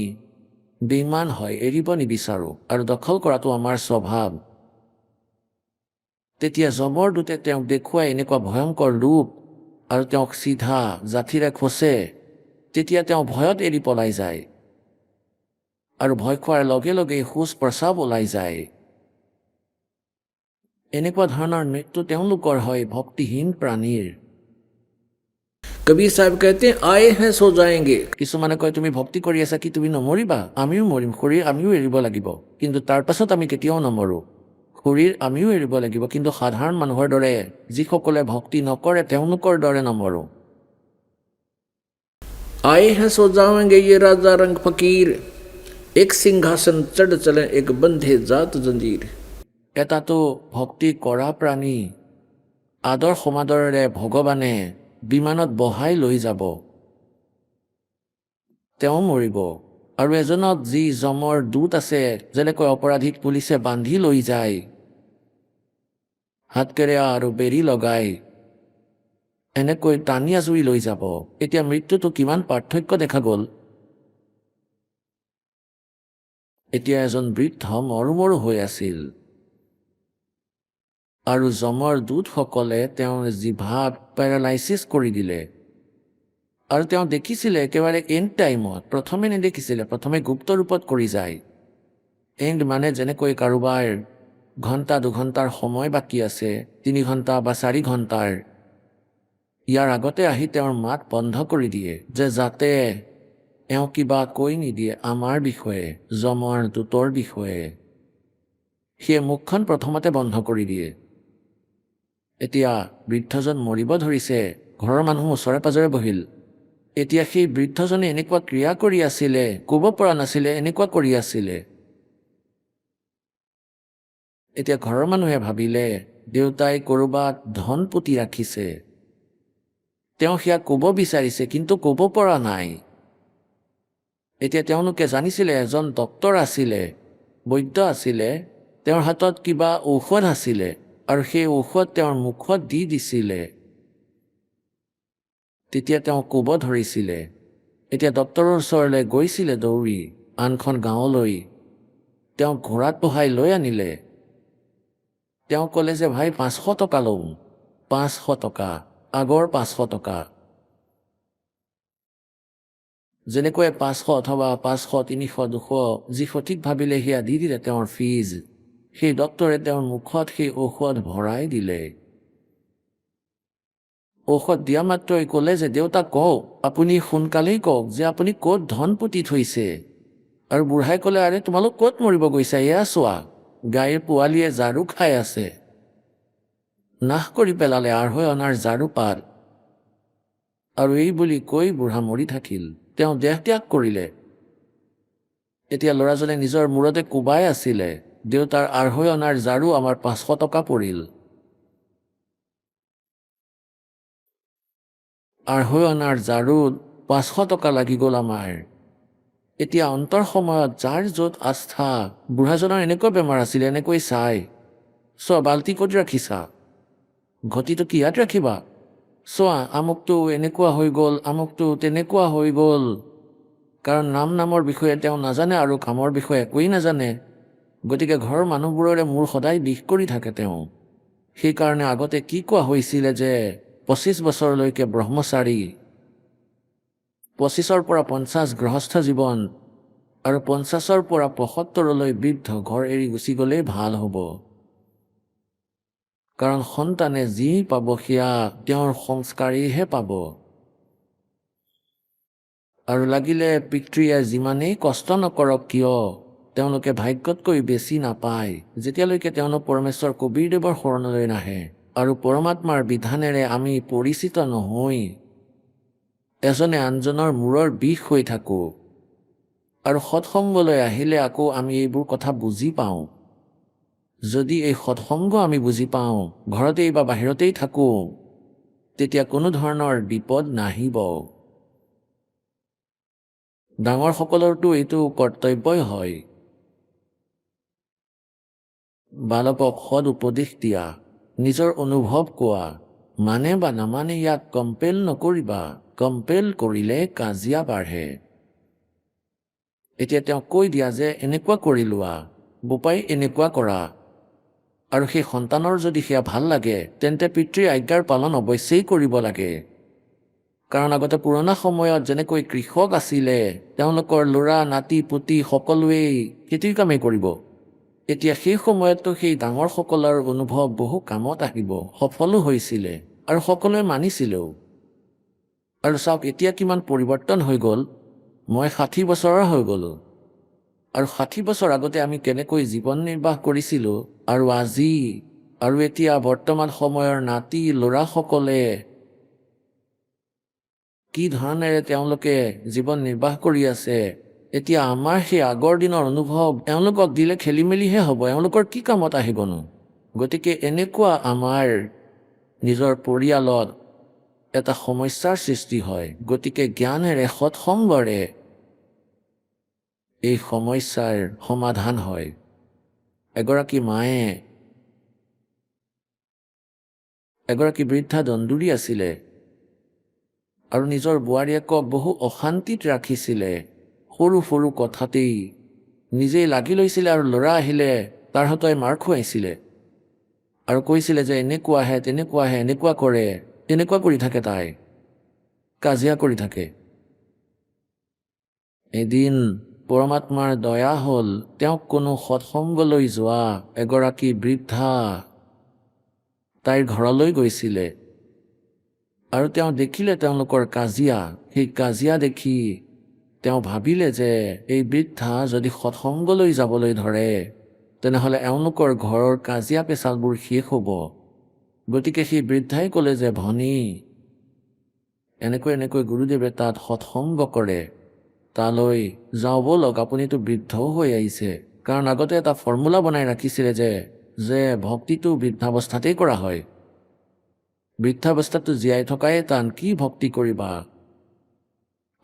বেইমান হয়, এৰিব নিবিচাৰোঁ, আৰু দখল কৰাটো আমাৰ স্বভাৱ। তেতিয়া যমৰ দূতে তেওঁক দেখুৱাই এনেকুৱা ভয়ংকৰ ৰূপ আৰু তেওঁক চিধা জাঠিৰে খোচে, তেতিয়া তেওঁ ভয়ত এৰি পলাই যায় আৰু ভয় খোৱাৰ লগে লগে শৌচ প্ৰস্ৰাৱ ওলাই যায়। এনেকুৱা ধৰণৰ মৃত্যু তেওঁলোকৰ হয় ভক্তিহীন প্ৰাণীৰ। কবিৰ চাহেব কহতে আয়ে হে সো যায়েংগে। কিছুমানে কয় তুমি ভক্তি কৰি আছা কি তুমি নমৰিবা? আমিও মৰিম, শৰীৰ আমিও এৰিব লাগিব, কিন্তু তাৰ পাছত আমি কেতিয়াও নমৰোঁ। শৰীৰ আমিও এৰিব লাগিব, কিন্তু সাধাৰণ মানুহৰ দৰে, যিসকলে ভক্তি নকৰে তেওঁলোকৰ দৰে নমৰোঁ। আয়ে হে সো যায়েংগে ये राजा रंग फकीर, एक सिंहासन चढ़ चले एक बंधे जात जंजीर। এটাতো ভক্তি কৰা প্ৰাণী আদৰ সমাদৰেৰে ভগৱানে বিমানত বহাই লৈ যাব, তেওঁ মৰিব। আৰু এজনক যি যমৰ দূত আছে, যেনেকৈ অপৰাধীক পুলিচে বান্ধি লৈ যায় হাতকেৰেয়া আৰু বেৰি লগাই, এনেকৈ টানি আজুৰি লৈ যাব। এতিয়া মৃত্যুটো কিমান পাৰ্থক্য দেখা গ'ল। এতিয়া এজন বৃদ্ধ মৰো মৰো হৈ আছিল আৰু যমৰ দূতসকলে তেওঁৰ জিভাক পেৰালাইচিছ কৰি দিলে। আৰু তেওঁ দেখিছিলে একেবাৰে এণ্ড টাইমত, প্ৰথমে নেদেখিছিলে, প্ৰথমে গুপ্ত ৰূপত কৰি যায়। এণ্ড মানে যেনেকৈ কাৰোবাৰ ঘণ্টা 2 ঘণ্টাৰ সময় বাকী আছে, 3 ঘণ্টা বা 4 ঘণ্টাৰ, ইয়াৰ আগতে আহি তেওঁৰ মাত বন্ধ কৰি দিয়ে যে যাতে এওঁ কিবা কৈ নিদিয়ে আমাৰ বিষয়ে, যমৰ দূতৰ বিষয়ে। সেয়ে মুখখন প্ৰথমতে বন্ধ কৰি দিয়ে। এতিয়া বৃদ্ধজন মৰিব ধৰিছে, ঘৰৰ মানুহ ওচৰে পাজৰে বহিল। এতিয়া সেই বৃদ্ধজনে এনেকুৱা ক্ৰিয়া কৰি আছিলে, ক'ব পৰা নাছিলে, এনেকুৱা কৰি আছিলে। এতিয়া ঘৰৰ মানুহে ভাবিলে দেউতাই ক'ৰবাত ধন পুতি ৰাখিছে, তেওঁ সেয়া ক'ব বিচাৰিছে কিন্তু ক'ব পৰা নাই। এতিয়া তেওঁলোকে জানিছিলে এজন ডক্তৰ আছিলে, বৈদ্য আছিলে, তেওঁৰ হাতত কিবা ঔষধ আছিলে আৰু সেই ঔষধ তেওঁৰ মুখত দি দিছিলে। তেতিয়া তেওঁ ক'ব ধৰিছিলে। এতিয়া ডক্তৰৰ ওচৰলৈ গৈছিলে দৌৰি আনখন গাঁৱলৈ, তেওঁক ঘোঁৰাত বহাই লৈ আনিলে। তেওঁ ক'লে যে ভাই 500 টকা লওঁ। 500 টকা, আগৰ 500 টকা। যেনেকৈ 500 অথবা 500, 300, 200 যি সঠিক ভাবিলে সেয়া দি দিলে তেওঁৰ ফিজ। সেই ডক্তৰে তেওঁৰ মুখত সেই ঔষধ ভৰাই দিলে। ঔষধ দিয়া মাত্ৰই ক'লে যে দেউতাক কওক, আপুনি সোনকালেই কওক যে আপুনি ক'ত ধন পুতি থৈছে। আৰু বুঢ়াই ক'লে, আৰে তোমালোক ক'ত মৰিব গৈছা, এয়া চোৱা গাইৰ পোৱালীয়ে ঝাৰু খাই আছে। নাশ কৰি পেলালে 250 অনাৰ ঝাৰু পাত। আৰু এই বুলি কৈ বুঢ়া মৰি থাকিল, তেওঁ দেহ ত্যাগ কৰিলে। এতিয়া ল'ৰাজনে নিজৰ মূৰতে কোবাই আছিলে, দেউতাৰ 250 অনাৰ ঝাৰু আমাৰ 500 টকা পৰিল। 250 অনাৰ ঝাৰুত 500 টকা লাগি গ'ল আমাৰ। এতিয়া অন্তৰ সময়ত যাৰ য'ত আস্থা, বুঢ়াজনৰ এনেকুৱা বেমাৰ আছিলে, এনেকৈ চাই চোৱা বাল্টি ক'ত ৰাখিছা, ঘটিটো কি ইয়াত ৰাখিবা, চোৱা আমুকটো এনেকুৱা হৈ গ'ল, আমুকটো তেনেকুৱা হৈ গ'ল। কাৰণ নামৰ বিষয়ে তেওঁ নাজানে আৰু কামৰ বিষয়ে একোৱেই নাজানে। গতিকে ঘৰৰ মানুহবোৰৰে মূৰ সদায় বিষ কৰি থাকে তেওঁ। সেইকাৰণে আগতে কি কোৱা হৈছিলে যে 25 বছৰলৈকে ব্ৰহ্মচাৰী, 25ৰ পৰা 50 গৃহস্থ জীৱন, আৰু 50ৰ পৰা 75লৈ বৃদ্ধ ঘৰ এৰি গুচি গ'লেই ভাল হ'ব। কাৰণ সন্তানে যি পাব সেয়া তেওঁৰ সংস্কাৰেইহে পাব। আৰু লাগিলে পিতৃয়ে যিমানেই কষ্ট নকৰক কিয়, তেওঁলোকে ভাগ্যতকৈ বেছি নাপায় যেতিয়ালৈকে তেওঁলোক পৰমেশ্বৰ কবীৰদেৱৰ শৰণলৈ নাহে আৰু পৰমাত্মাৰ বিধানেৰে আমি পৰিচিত নহৈ এজনে আনজনৰ মূৰৰ বিষ হৈ থাকোঁ। আৰু সৎসংগলৈ আহিলে আকৌ আমি এইবোৰ কথা বুজি পাওঁ। যদি এই সৎসংগ আমি বুজি পাওঁ, ঘৰতেই বা বাহিৰতেই থাকোঁ, তেতিয়া কোনো ধৰণৰ বিপদ নাহিব। ডাঙৰসকলৰতো এইটো কৰ্তব্যই হয়, বালকক সদ উপদেশ দিয়া, নিজৰ অনুভৱ কোৱা, মানে বা নামানে ইয়াক কম্পেল নকৰিবা, কম্পেল কৰিলে কাজিয়া বাঢ়ে। এতিয়া তেওঁ কৈ দিয়া যে এনেকুৱা কৰি লোৱা, বোপাই এনেকুৱা কৰা, আৰু সেই সন্তানৰ যদি সেয়া ভাল লাগে তেন্তে পিতৃৰ আজ্ঞাৰ পালন অৱশ্যেই কৰিব লাগে। কাৰণ আগতে পুৰণা সময়ত যেনেকৈ কৃষক আছিলে, তেওঁলোকৰ ল'ৰা নাতি পুতি সকলোৱেই খেতিৰ কামেই কৰিব। এতিয়া সেই সময়ততো সেই ডাঙৰসকলৰ অনুভৱ বহু কামত আহিব, সফলো হৈছিলে আৰু সকলোৱে মানিছিলেও। আৰু চাওক এতিয়া কিমান পৰিৱৰ্তন হৈ গ'ল। মই 60 বছৰৰ হৈ গ'লোঁ, আৰু 60 বছৰ আগতে আমি কেনেকৈ জীৱন নিৰ্বাহ কৰিছিলোঁ, আৰু আজি আৰু এতিয়া বৰ্তমান সময়ৰ নাতি ল'ৰাসকলে কি ধৰণেৰে তেওঁলোকে জীৱন নিৰ্বাহ কৰি আছে। এতিয়া আমাৰ সেই আগৰ দিনৰ অনুভৱ এওঁলোকক দিলে খেলি মেলিহে হ'ব, এওঁলোকৰ কি কামত আহিবনো। গতিকে এনেকুৱা আমাৰ নিজৰ পৰিয়ালত এটা সমস্যাৰ সৃষ্টি হয়। গতিকে জ্ঞানেৰে সৎসংগৰে এই সমস্যাৰ সমাধান হয়। এগৰাকী মায়ে এগৰাকী বৃদ্ধা দন্দুৰী আছিলে আৰু নিজৰ বোৱাৰীয়েকক বহু অশান্তিত ৰাখিছিলে। সৰু সৰু কথাতেই নিজেই লাগি লৈছিলে আৰু ল'ৰা আহিলে তাৰ হতুৱাই মাৰ খুৱাইছিলে আৰু কৈছিলে যে এনেকুৱাহে তেনেকুৱাহে, এনেকুৱা কৰে, তেনেকুৱা কৰি থাকে, তাই কাজিয়া কৰি থাকে। এদিন পৰমাত্মাৰ দয়া হ'ল, তেওঁক কোনো সৎসংগলৈ যোৱা এগৰাকী বৃদ্ধা তাইৰ ঘৰলৈ গৈছিলে আৰু তেওঁ দেখিলে তেওঁলোকৰ কাজিয়া। সেই কাজিয়া দেখি তেওঁ ভাবিলে যে এই বৃদ্ধা যদি সৎসংগলৈ যাবলৈ ধৰে তেনেহ'লে এওঁলোকৰ ঘৰৰ কাজিয়া পেচালবোৰ শেষ হ'ব। গতিকে সেই বৃদ্ধাই ক'লে যে ভনী, এনেকৈ এনেকৈ গুৰুদেৱে তাত সৎসংগ কৰে, তালৈ যাওঁ ব'লক, আপুনিতো বৃদ্ধও হৈ আহিছে। কাৰণ আগতে এটা ফৰ্মুলা বনাই ৰাখিছিলে যে ভক্তিটো বৃদ্ধাৱস্থাতেই কৰা হয়। বৃদ্ধাৱস্থাটো জীয়াই থকাই টান, কি ভক্তি কৰিবা।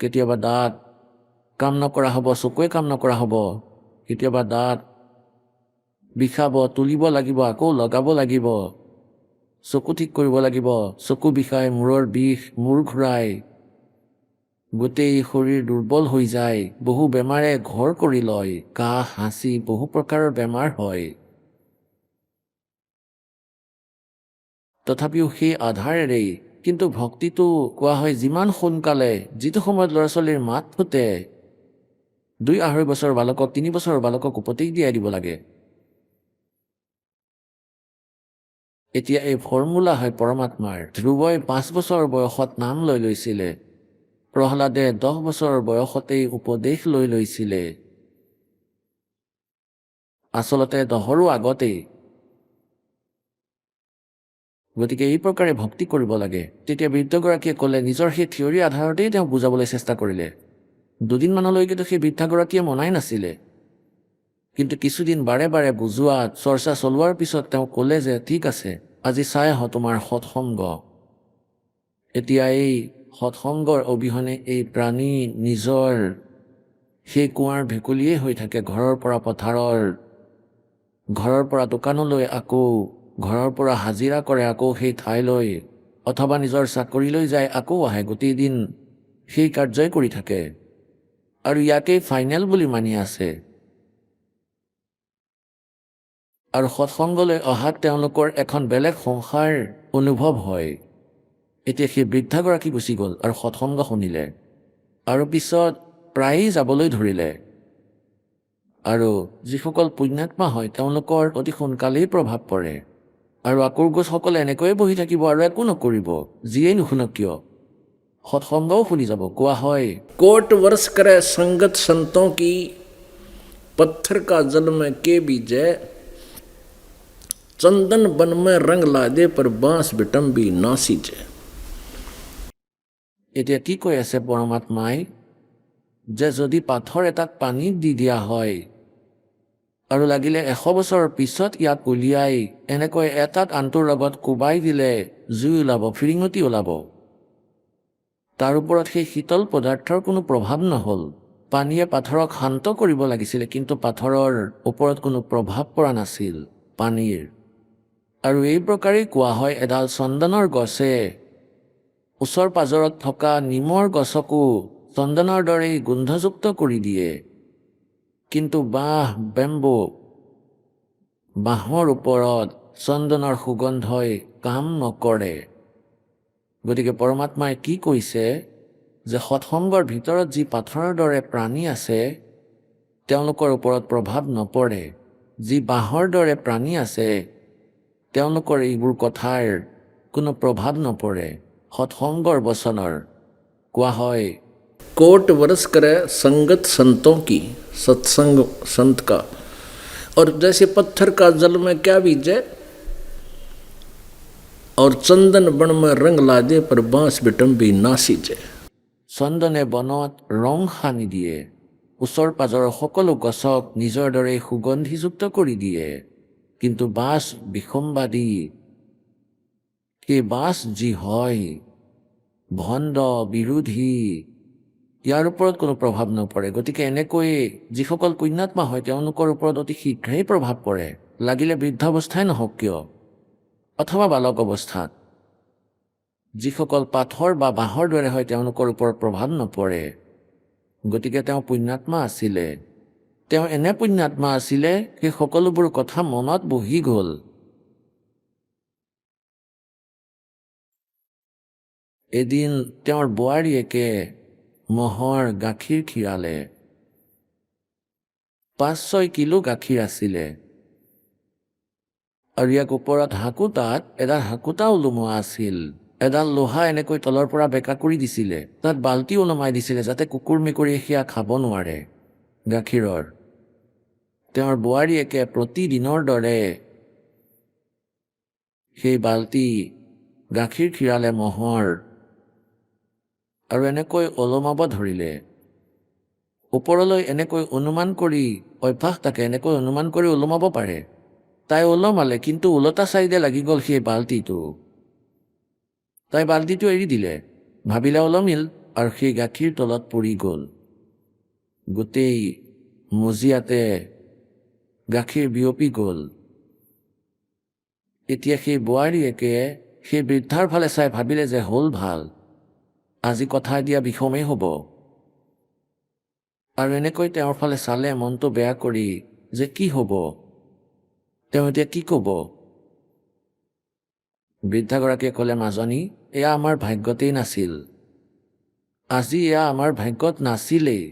কেতিয়াবা দাঁত কাম নকৰা হ'ব, চকুৱে কাম নকৰা হ'ব, কেতিয়াবা দাঁত বিষাব, তুলিব লাগিব, আকৌ লগাব লাগিব, চকু ঠিক কৰিব লাগিব, চকু বিষাই, মূৰৰ বিষ, মূৰ ঘূৰাই, গোটেই শৰীৰ দুৰ্বল হৈ যায়, বহু বেমাৰে ঘৰ কৰি লয়, কাহ হাঁচি বহু প্ৰকাৰৰ বেমাৰ হয়। তথাপিও সেই আধাৰেৰেই কিন্তু ভক্তিটো কোৱা হয় যিমান সোনকালে যিটো সময়ত ল'ৰা ছোৱালীৰ মাত ফুটে 2-2.5 বছৰৰ বালকক 3 বছৰৰ বালকক উপদেশ দিয়াই দিব লাগে। এতিয়া এই ফৰ্মুলা হয় পৰমাত্মাৰ। ধ্ৰুৱই 5 বছৰ বয়সত নাম লৈ লৈছিলে, প্ৰহ্লাদে 10 বছৰৰ বয়সতেই উপদেশ লৈ লৈছিলে, আচলতে 10ৰো আগতেই। গতিকে এই প্ৰকাৰে ভক্তি কৰিব লাগে। তেতিয়া বৃদ্ধগৰাকীয়ে ক'লে, নিজৰ সেই থিয়ৰীৰ আধাৰতেই তেওঁ বুজাবলৈ চেষ্টা কৰিলে। 2 দিনমানলৈকেতো সেই বৃদ্ধাগৰাকীয়ে মনাই নাছিলে, কিন্তু কিছুদিন বাৰে বাৰে বুজোৱা চৰ্চা চলোৱাৰ পিছত তেওঁ ক'লে যে ঠিক আছে, আজি চাই আহ তোমাৰ সৎসংগ। এতিয়া এই সৎসংগৰ অবিহনে এই প্ৰাণী নিজৰ সেই কুঁৱাৰ ভেকুলীয়ে হৈ থাকে। ঘৰৰ পৰা পথাৰৰ, ঘৰৰ পৰা দোকানলৈ, আকৌ ঘৰৰ পৰা হাজিৰা কৰে, আকৌ সেই ঠাইলৈ, অথবা নিজৰ চাকৰিলৈ যায়, আকৌ আহে, গোটেই দিন সেই কাৰ্যই কৰি থাকে আৰু ইয়াকেই ফাইনেল বুলি মানি আছে। আৰু সৎসংগলৈ অহাত তেওঁলোকৰ এখন বেলেগ সংসাৰ অনুভৱ হয়। এতিয়া সেই বৃদ্ধাগৰাকী গুচি গ'ল আৰু সৎসংগ শুনিলে আৰু পিছত প্ৰায়েই যাবলৈ ধৰিলে। আৰু যিসকল পুণ্যাত্মা হয় তেওঁলোকৰ অতি সোনকালেই প্ৰভাৱ পৰে। আৰু আকুৰ গছসকলে এনেকৈয়ে বহি থাকিব আৰু একো নকৰিব, যিয়েই নুশুনক কিয়, সৎসংগও শুনি যাব। কোৱা হয়, কোট वर्ष करे संगत संतों की, पत्थर का जल में के बीजे, चंदन बन में रंग ला दे पर बांस बिटम्बी ना सींचे। এতিয়া কি কৈ আছে পৰমাত্মাই, যে যদি পাথৰ এটাক পানীত দি দিয়া হয় আৰু লাগিলে 100 বছৰৰ পিছত ইয়াক উলিয়াই এনেকৈ এটাক আনটোৰ লগত কোবাই দিলে জুই ওলাব, ফিৰিঙতি ওলাব, তাৰ ওপৰত সেই শীতল পদাৰ্থৰ কোনো প্ৰভাৱ নহ'ল। পানীয়ে পাথৰক শান্ত কৰিব লাগিছিলে, কিন্তু পাথৰৰ ওপৰত কোনো প্ৰভাৱ পৰা নাছিল পানীৰ। আৰু এই প্ৰকাৰেই কোৱা হয়, এডাল চন্দনৰ গছে ওচৰ পাজৰত থকা নিমৰ গছকো চন্দনৰ দৰেই গোন্ধযুক্ত কৰি দিয়ে, কিন্তু বাঁহৰ ওপৰত চন্দনৰ সুগন্ধই কাম নকৰে। গতিকে পৰমাত্মাই কি কৈছে, যে সৎসংগৰ ভিতৰত যি পাথৰৰ দৰে প্ৰাণী আছে তেওঁলোকৰ ওপৰত প্ৰভাৱ নপৰে, যি বাঁহৰ দৰে প্ৰাণী আছে তেওঁলোকৰ এইবোৰ কথাৰ কোনো প্ৰভাৱ নপৰে। সৎসংগৰ বচনৰ কোৱা হয়, कोट वर्ष करे संगत संतों की, सत्संग संत का, और जैसे पत्थर का जल में क्या बीजे, और चंदन बन में रंग ला दे पर बांस बिटम्बी ना सींचे। চন্দনে বনত ৰং সানি দিয়ে, ওচৰ পাজৰৰ সকলো গছক নিজৰ দৰে সুগন্ধিযুক্ত কৰি দিয়ে, কিন্তু বাঁচ বিসম্বাদী, সেই বাঁচ যি হয় ভণ্ড বিৰোধী, ইয়াৰ ওপৰত কোনো প্ৰভাৱ নপৰে। গতিকে এনেকৈয়ে যিসকল পুণ্যাত্মা হয় তেওঁলোকৰ ওপৰত অতি শীঘ্ৰেই প্ৰভাৱ পৰে, লাগিলে বৃদ্ধাৱস্থাই নহওক কিয় অথবা বালক অৱস্থাত। যিসকল পাথৰ বা বাঁহৰ দৰে হয় তেওঁলোকৰ ওপৰত প্ৰভাৱ নপৰে। গতিকে তেওঁ পুণ্যাত্মা আছিলে, তেওঁ এনে পুণ্যাত্মা আছিলে সেই সকলোবোৰ কথা মনত বহি গ'ল। এদিন তেওঁৰ বোৱাৰীয়েকে মহৰ গাখীৰ খীৰালে। 5-6 কিলো গাখীৰ আছিলে আৰু ইয়াক ওপৰত হাকুতাত এডাল হাকুতা ওলোমোৱা আছিল। এডাল লোহা এনেকৈ তলৰ পৰা বেকা কৰি দিছিলে, তাত বাল্টি ওলমাই দিছিলে যাতে কুকুৰ মেকুৰীয়ে সেয়া খাব নোৱাৰে গাখীৰৰ। তেওঁৰ বোৱাৰীয়েকে প্ৰতিদিনৰ দৰে সেই বাল্টি গাখীৰ খীৰালে মহৰ, আৰু এনেকৈ ওলমাব ধৰিলে। ওপৰলৈ এনেকৈ অনুমান কৰি, অভ্যাস থাকে এনেকৈ অনুমান কৰি ওলমাব পাৰে। তাই ওলমালে, কিন্তু ওলটা চাইডে লাগি গ'ল সেই বাল্টিটো। তাই বাল্টিটো এৰি দিলে, ভাবিলে ওলমিল, আৰু সেই গাখীৰ তলত পৰি গ'ল। গোটেই মজিয়াতে গাখীৰ বিয়পি গ'ল। এতিয়া সেই বোৱাৰীয়েকে সেই বৃদ্ধাৰ ফালে চাই ভাবিলে যে হ'ল ভাল, আজি কথা দিয়া বিষমেই হ'ব। আৰু এনেকৈ তেওঁৰ ফালে চালে মনটো বেয়া কৰি, যে কি হ'ব, তেওঁ এতিয়া কি ক'ব। বৃদ্ধাগৰাকীয়ে ক'লে, মাজনী, এয়া আমাৰ ভাগ্যতেই নাছিল। আজি এয়া আমাৰ ভাগ্যত নাছিলেই,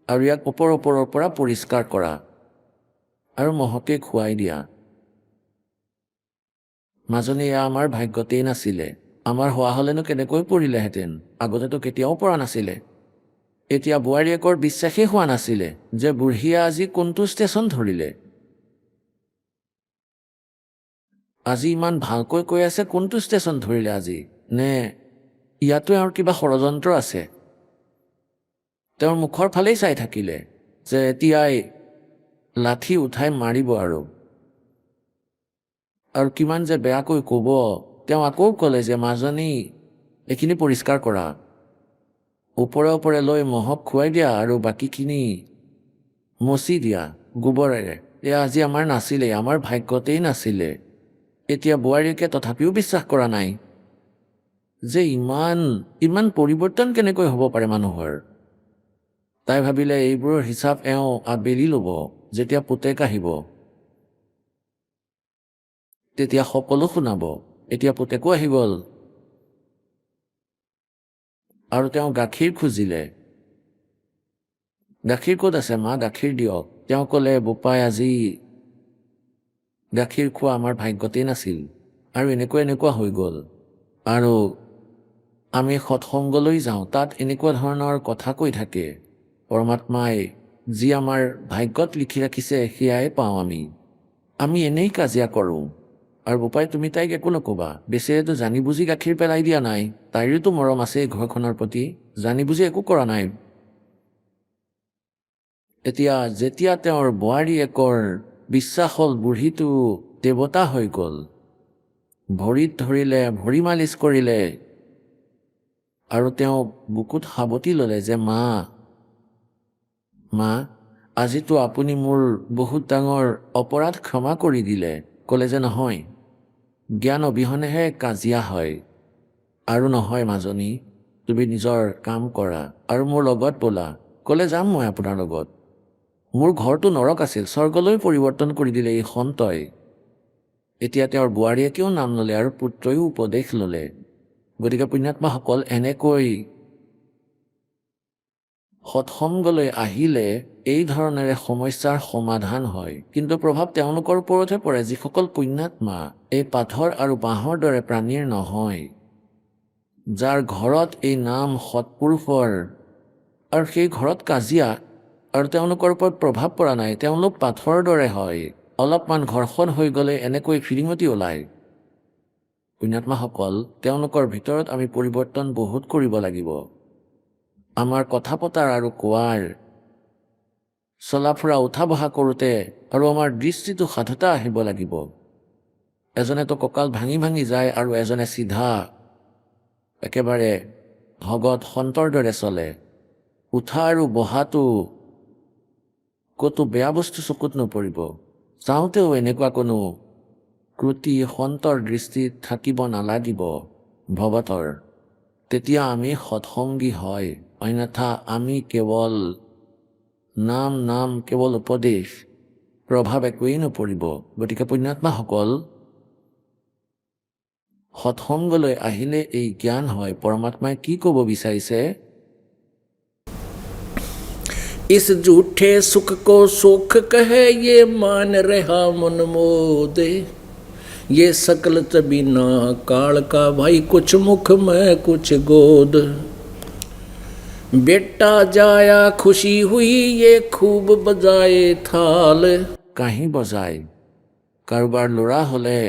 আৰু ইয়াক ওপৰৰ পৰা পৰিষ্কাৰ কৰা আৰু মহকে খুৱাই দিয়া। মাজনী, এয়া আমাৰ ভাগ্যতেই নাছিলে। আমাৰ হোৱা হ'লেনো কেনেকৈ পৰিলেহেঁতেন? আগতেতো কেতিয়াও পৰা নাছিলে। এতিয়া বোৱাৰীয়েকৰ বিশ্বাসেই হোৱা নাছিলে যে বুঢ়ীয়ে আজি কোনটো ষ্টেচন ধৰিলে। আজি ইমান ভালকৈ কৈ আছে, কোনটো ষ্টেচন ধৰিলে আজি? নে ইয়াতো আৰু কিবা ষড়যন্ত্ৰ আছে? তেওঁৰ মুখৰ ফালেই চাই থাকিলে যে এতিয়াই লাঠি উঠাই মাৰিব আৰু কিমান যে বেয়াকৈ ক'ব। তেওঁ আকৌ ক'লে যে মাজনী, এইখিনি পৰিষ্কাৰ কৰা, ওপৰে লৈ মহক খুৱাই দিয়া আৰু বাকীখিনি মচি দিয়া গোবৰেৰে। এয়া আজি আমাৰ নাছিলেই, আমাৰ ভাগ্যতেই নাছিলে। এতিয়া বোৱাৰীয়েকে তথাপিও বিশ্বাস কৰা নাই যে ইমান পৰিৱৰ্তন কেনেকৈ হ'ব পাৰে মানুহৰ। তাই ভাবিলে এইবোৰৰ হিচাপ এওঁ আবেলি ল'ব, যেতিয়া পুতেক আহিব তেতিয়া সকলো শুনাব। এতিয়া পুতেকো আহি গ'ল আৰু তেওঁ গাখীৰ খুজিলে। গাখীৰ ক'ত আছে মা? গাখীৰ দিয়ক। তেওঁ ক'লে, বোপাই, আজি গাখীৰ খোৱা আমাৰ ভাগ্যতেই নাছিল, আৰু এনেকুৱা হৈ গ'ল। আৰু আমি সৎসংগলৈ যাওঁ, তাত এনেকুৱা ধৰণৰ কথা কৈ থাকে। পৰমাত্মাই যি আমাৰ ভাগ্যত লিখি ৰাখিছে সেয়াই পাওঁ আমি এনেই কাজিয়া কৰোঁ। আৰু বোপাই, তুমি তাইক একো নক'বা, বেচেৰেতো জানি বুজি গাখীৰ পেলাই দিয়া নাই, তাইৰোতো মৰম আছে ঘৰখনৰ প্ৰতি, জানি বুজি একো কৰা নাই। এতিয়া যেতিয়া তেওঁৰ বোৱাৰীয়েকৰ বিশ্বাস হ'ল বুঢ়ীটো দেৱতা হৈ গ'ল, ভৰিত ধৰিলে, ভৰি মালিচ কৰিলে আৰু তেওঁ বুকুত সাৱটি ল'লে যে মা, আজিতো আপুনি মোৰ বহুত ডাঙৰ অপৰাধ ক্ষমা কৰি দিলে। ক'লে যে নহয়, জ্ঞান অবিহনেহে কাজিয়া হয়। আৰু নহয় মাজনী, তুমি নিজৰ কাম কৰা আৰু মোৰ লগত ব'লা। ক'লে, যাম মই আপোনাৰ লগত। মোৰ ঘৰটো নৰক আছিল, স্বৰ্গলৈ পৰিৱৰ্তন কৰি দিলে এই সন্তই। এতিয়া তেওঁৰ বোৱাৰীয়েকেও নাম ল'লে আৰু পুত্ৰয়ো উপদেশ ল'লে। গতিকে পুণ্যাত্মাসকল, এনেকৈ সৎসংগলৈ আহিলে এই ধৰণেৰে সমস্যাৰ সমাধান হয়। কিন্তু প্ৰভাৱ তেওঁলোকৰ ওপৰতহে পৰে যিসকল পুণ্যাত্মা, এই পাথৰ আৰু বাঁহৰ দৰে প্ৰাণীৰ নহয়, যাৰ ঘৰত এই নাম সৎপুৰুষৰ, আৰু সেই ঘৰত কাজিয়া আৰু তেওঁলোকৰ ওপৰত প্ৰভাৱ পৰা নাই। তেওঁলোক পাথৰৰ দৰে হয়, অলপমান ঘৰ্ষণ হৈ গ'লে এনেকৈ ফিৰিঙতি ওলায়। পুণ্যাত্মাসকল, তেওঁলোকৰ ভিতৰত আমি পৰিৱৰ্তন বহুত কৰিব লাগিব। আমাৰ কথা পতাৰ আৰু কোৱাৰ, চলা ফুৰা উঠা বহা কৰোঁতে আৰু আমাৰ দৃষ্টিটো সাধুতা আহিব লাগিব। এজনেতো কঁকাল ভাঙি যায় আৰু এজনে চিধা একেবাৰে ভগত সন্তৰ দৰে চলে। উঠা আৰু বহাটো ক'তো বেয়া বস্তু চকুত নপৰিব। চাওঁতেও এনেকুৱা কোনো ক্ৰুটি সন্তৰ দৃষ্টিত থাকিব নালাগিব ভগতৰ। তেতিয়া আমি সৎসংগী হয়, অন্যথা আমি কেৱল নাম কেৱল উপদেশ, প্ৰভাৱ একোৱেই নপৰিব। গতিকে পুণ্যাত্মাসকল, সৎসংগলৈ আহিলে এই জ্ঞান হয়। পৰমাত্মাই কি ক'ব বিচাৰিছে? इस झूठे सुख को सुख कहे ये मान रहा मन मोदे, ये सकल तबीना काल का भाई कुछ मुख में कुछ गोद। बेटा जाया खुशी हुई ये खूब बजाए थाल। কাঁহী বজায়, কাৰোবাৰ ল'ৰা হ'লে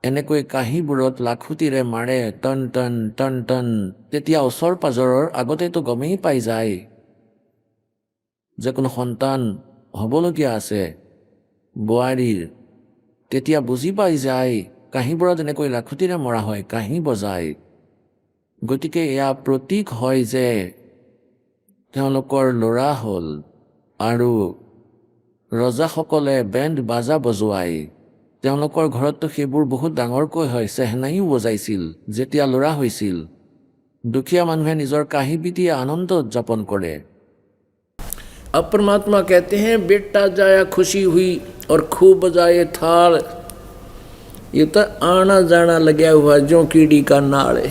এনেকৈ কাঁহীবোৰত লাখুটিৰে মাৰে, টন টন টন টন। তেতিয়া ওচৰ পাজৰৰ আগতেতো গমেই পাই যায় যে কোনো সন্তান হ'বলগীয়া আছে বোৱাৰীৰ। তেতিয়া বুজি পাই যায় কাঁহীবোৰত এনেকৈ লাখুটিৰে মৰা হয়, কাঁহী বজায়। গতিকে এয়া প্ৰতীক হয় যে তেওঁলোকৰ ল'ৰা হ'ল। আৰু ৰজাসকলে বেণ্ড বাজা বজোৱায়, তেওঁলোকৰ ঘৰততো সেইবোৰ বহুত ডাঙৰকৈ হয়। চেহনাইও বজাইছিল যেতিয়া ল'ৰা হৈছিল। দুখীয়া মানুহে নিজৰ কাঁহী পিটিয়ে আনন্দ উদযাপন কৰে। अब परमात्मा कहते हैं बेटा जाया खुशी हुई और खूब बजाए थाल। ये तो आना जाना लगा हुआ जो कीड़ी का नाले।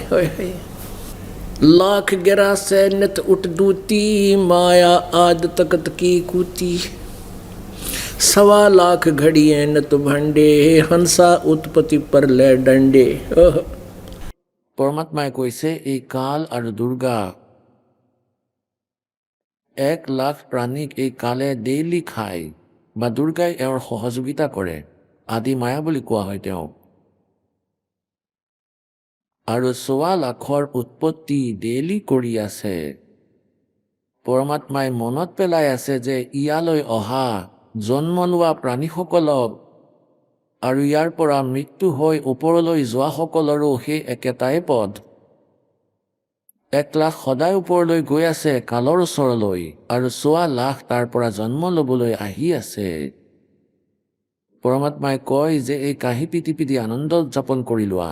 लाख गिरा से नित उठ दूती, माया आद तकत की कूती। 1.25 लाख घड़िए नित भंडे, हंसा उत्पत्ति पर ले डंडे। परमात्माए কৈছে এই কাল আৰু দুৰ্গা 1 লাখ প্ৰাণীক এই কালে ডেইলি খায় বা দুৰ্গাই এওঁৰ সহযোগিতা কৰে। আদি মায়া বুলি কোৱা হয় তেওঁক। আৰু 1.25 লাখৰ উৎপত্তি ডেইলি কৰি আছে। পৰমাত্মাই মনত পেলাই আছে যে ইয়ালৈ অহা জন্ম লোৱা প্ৰাণীসকলক আৰু ইয়াৰ পৰা মৃত্যু হৈ ওপৰলৈ যোৱাসকলৰো সেই একেটাই পথ। 1 লাখ সদায় ওপৰলৈ গৈ আছে কালৰ ওচৰলৈ, আৰু 1.25 লাখ তাৰ পৰা জন্ম ল'বলৈ আহি আছে। পৰমাত্মাই কয় যে এই কাহি পিটি পিটি আনন্দ উদযাপন কৰি লোৱা।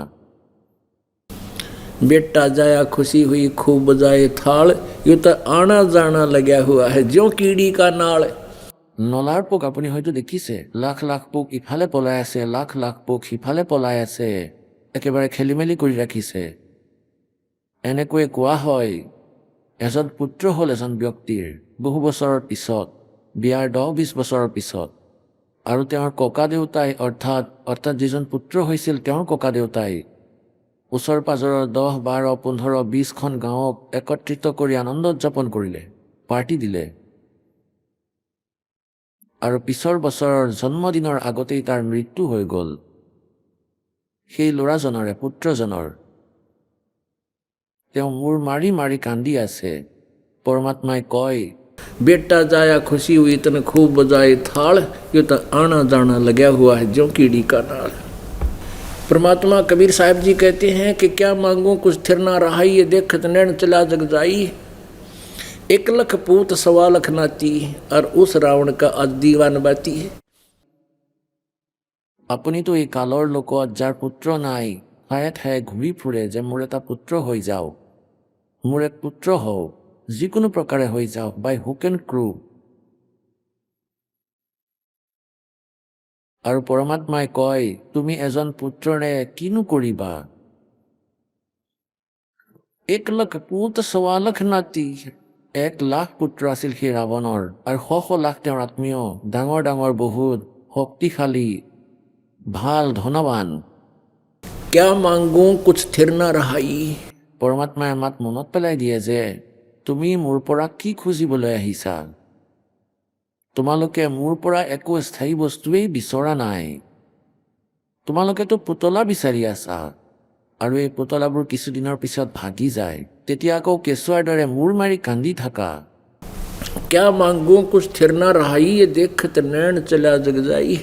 बेटा जाया खुशी हुई खूब बजाए थाल, ये तो आना जाना लगा हुआ है जो कीड़ी का नाल। নলাৰ পোক আপুনি হয়তো দেখিছে, লাখ লাখ পোক ইফালে পলাই আছে, লাখ লাখ পোক সিফালে পলাই আছে, একেবাৰে খেলি মেলি কৰি ৰাখিছে। এনেকৈয়ে কোৱা হয় এজন পুত্ৰ হ'ল এজন ব্যক্তিৰ বহু বছৰৰ পিছত, বিয়াৰ 10-20 বছৰৰ পিছত, আৰু তেওঁৰ ককা দেউতাই অৰ্থাৎ যিজন পুত্ৰ হৈছিল তেওঁৰ ককা দেউতাই ওচৰ পাজৰৰ 10, 12, 15, 20খন গাঁৱক একত্ৰিত কৰি আনন্দ উদযাপন কৰিলে, পাৰ্টি দিলে। আৰু পিছৰ বছৰৰ জন্মদিনৰ আগতেই তাৰ মৃত্যু হৈ গ'ল সেই ল'ৰাজনৰে, পুত্ৰজনৰ। তেওঁ মূৰ মাৰি মাৰি কান্দি আছে। পৰমাত্মাই কয় बेटा जाया खुशी हुई तने खूब बजाए थाल, ये तो आना जाना लगा हुआ है जो कीड़ी का नाल। परमात्मा कबीर साहब जी कहते हैं कि क्या मांगो कुछ थिर ना रहा, ये देखत नैन चला जग जाई। 1 लाख पूत 1.25 लाख नाती, और उस रावण का आज दीवान बाती है। আপুনিতো এই কালৰ লোকত যাৰ পুত্ৰ নাই ঠায়ে ঠায়ে ঘূৰি ফুৰে যে মোৰ এটা পুত্ৰ হৈ যাওক, মোৰ এক পুত্ৰ হওক, যিকোনো প্ৰকাৰে হৈ যাওক, বাই হুক এণ্ড ক্ৰু। আৰু পৰমাত্মাই কয় তুমি এজন পুত্ৰৰে কিনো কৰিবা। 1 লাখ পুত 1.25 লাখ নাতি, 1 লাখ পুত্ৰ আছিল সেই ৰাৱণৰ, আৰু 100 লাখ তেওঁৰ আত্মীয়, ডাঙৰ ডাঙৰ বহুত শক্তিশালী ভাল ধনৱান। क्या मांगो कुछ थिर ना रहाई। পৰমাত্মাই আমাক মনত পেলাই দিয়ে যে তুমি মোৰ পৰা কি খুজিবলৈ আহিছা। তোমালোকে মোৰ পৰা একো স্থায়ী বস্তুৱেই বিচৰা নাই। তোমালোকেতো পুতলা বিচাৰি আছা, আৰু এই পুতলাবোৰ কিছুদিনৰ পিছত ভাগি যায়, তেতিয়া আকৌ কেঁচুৱাৰ দৰে মূৰ মাৰি কান্দি থাকা। क्या मांगो कुछ थिर ना रहाई, ये देखत नैन चला जग जाई।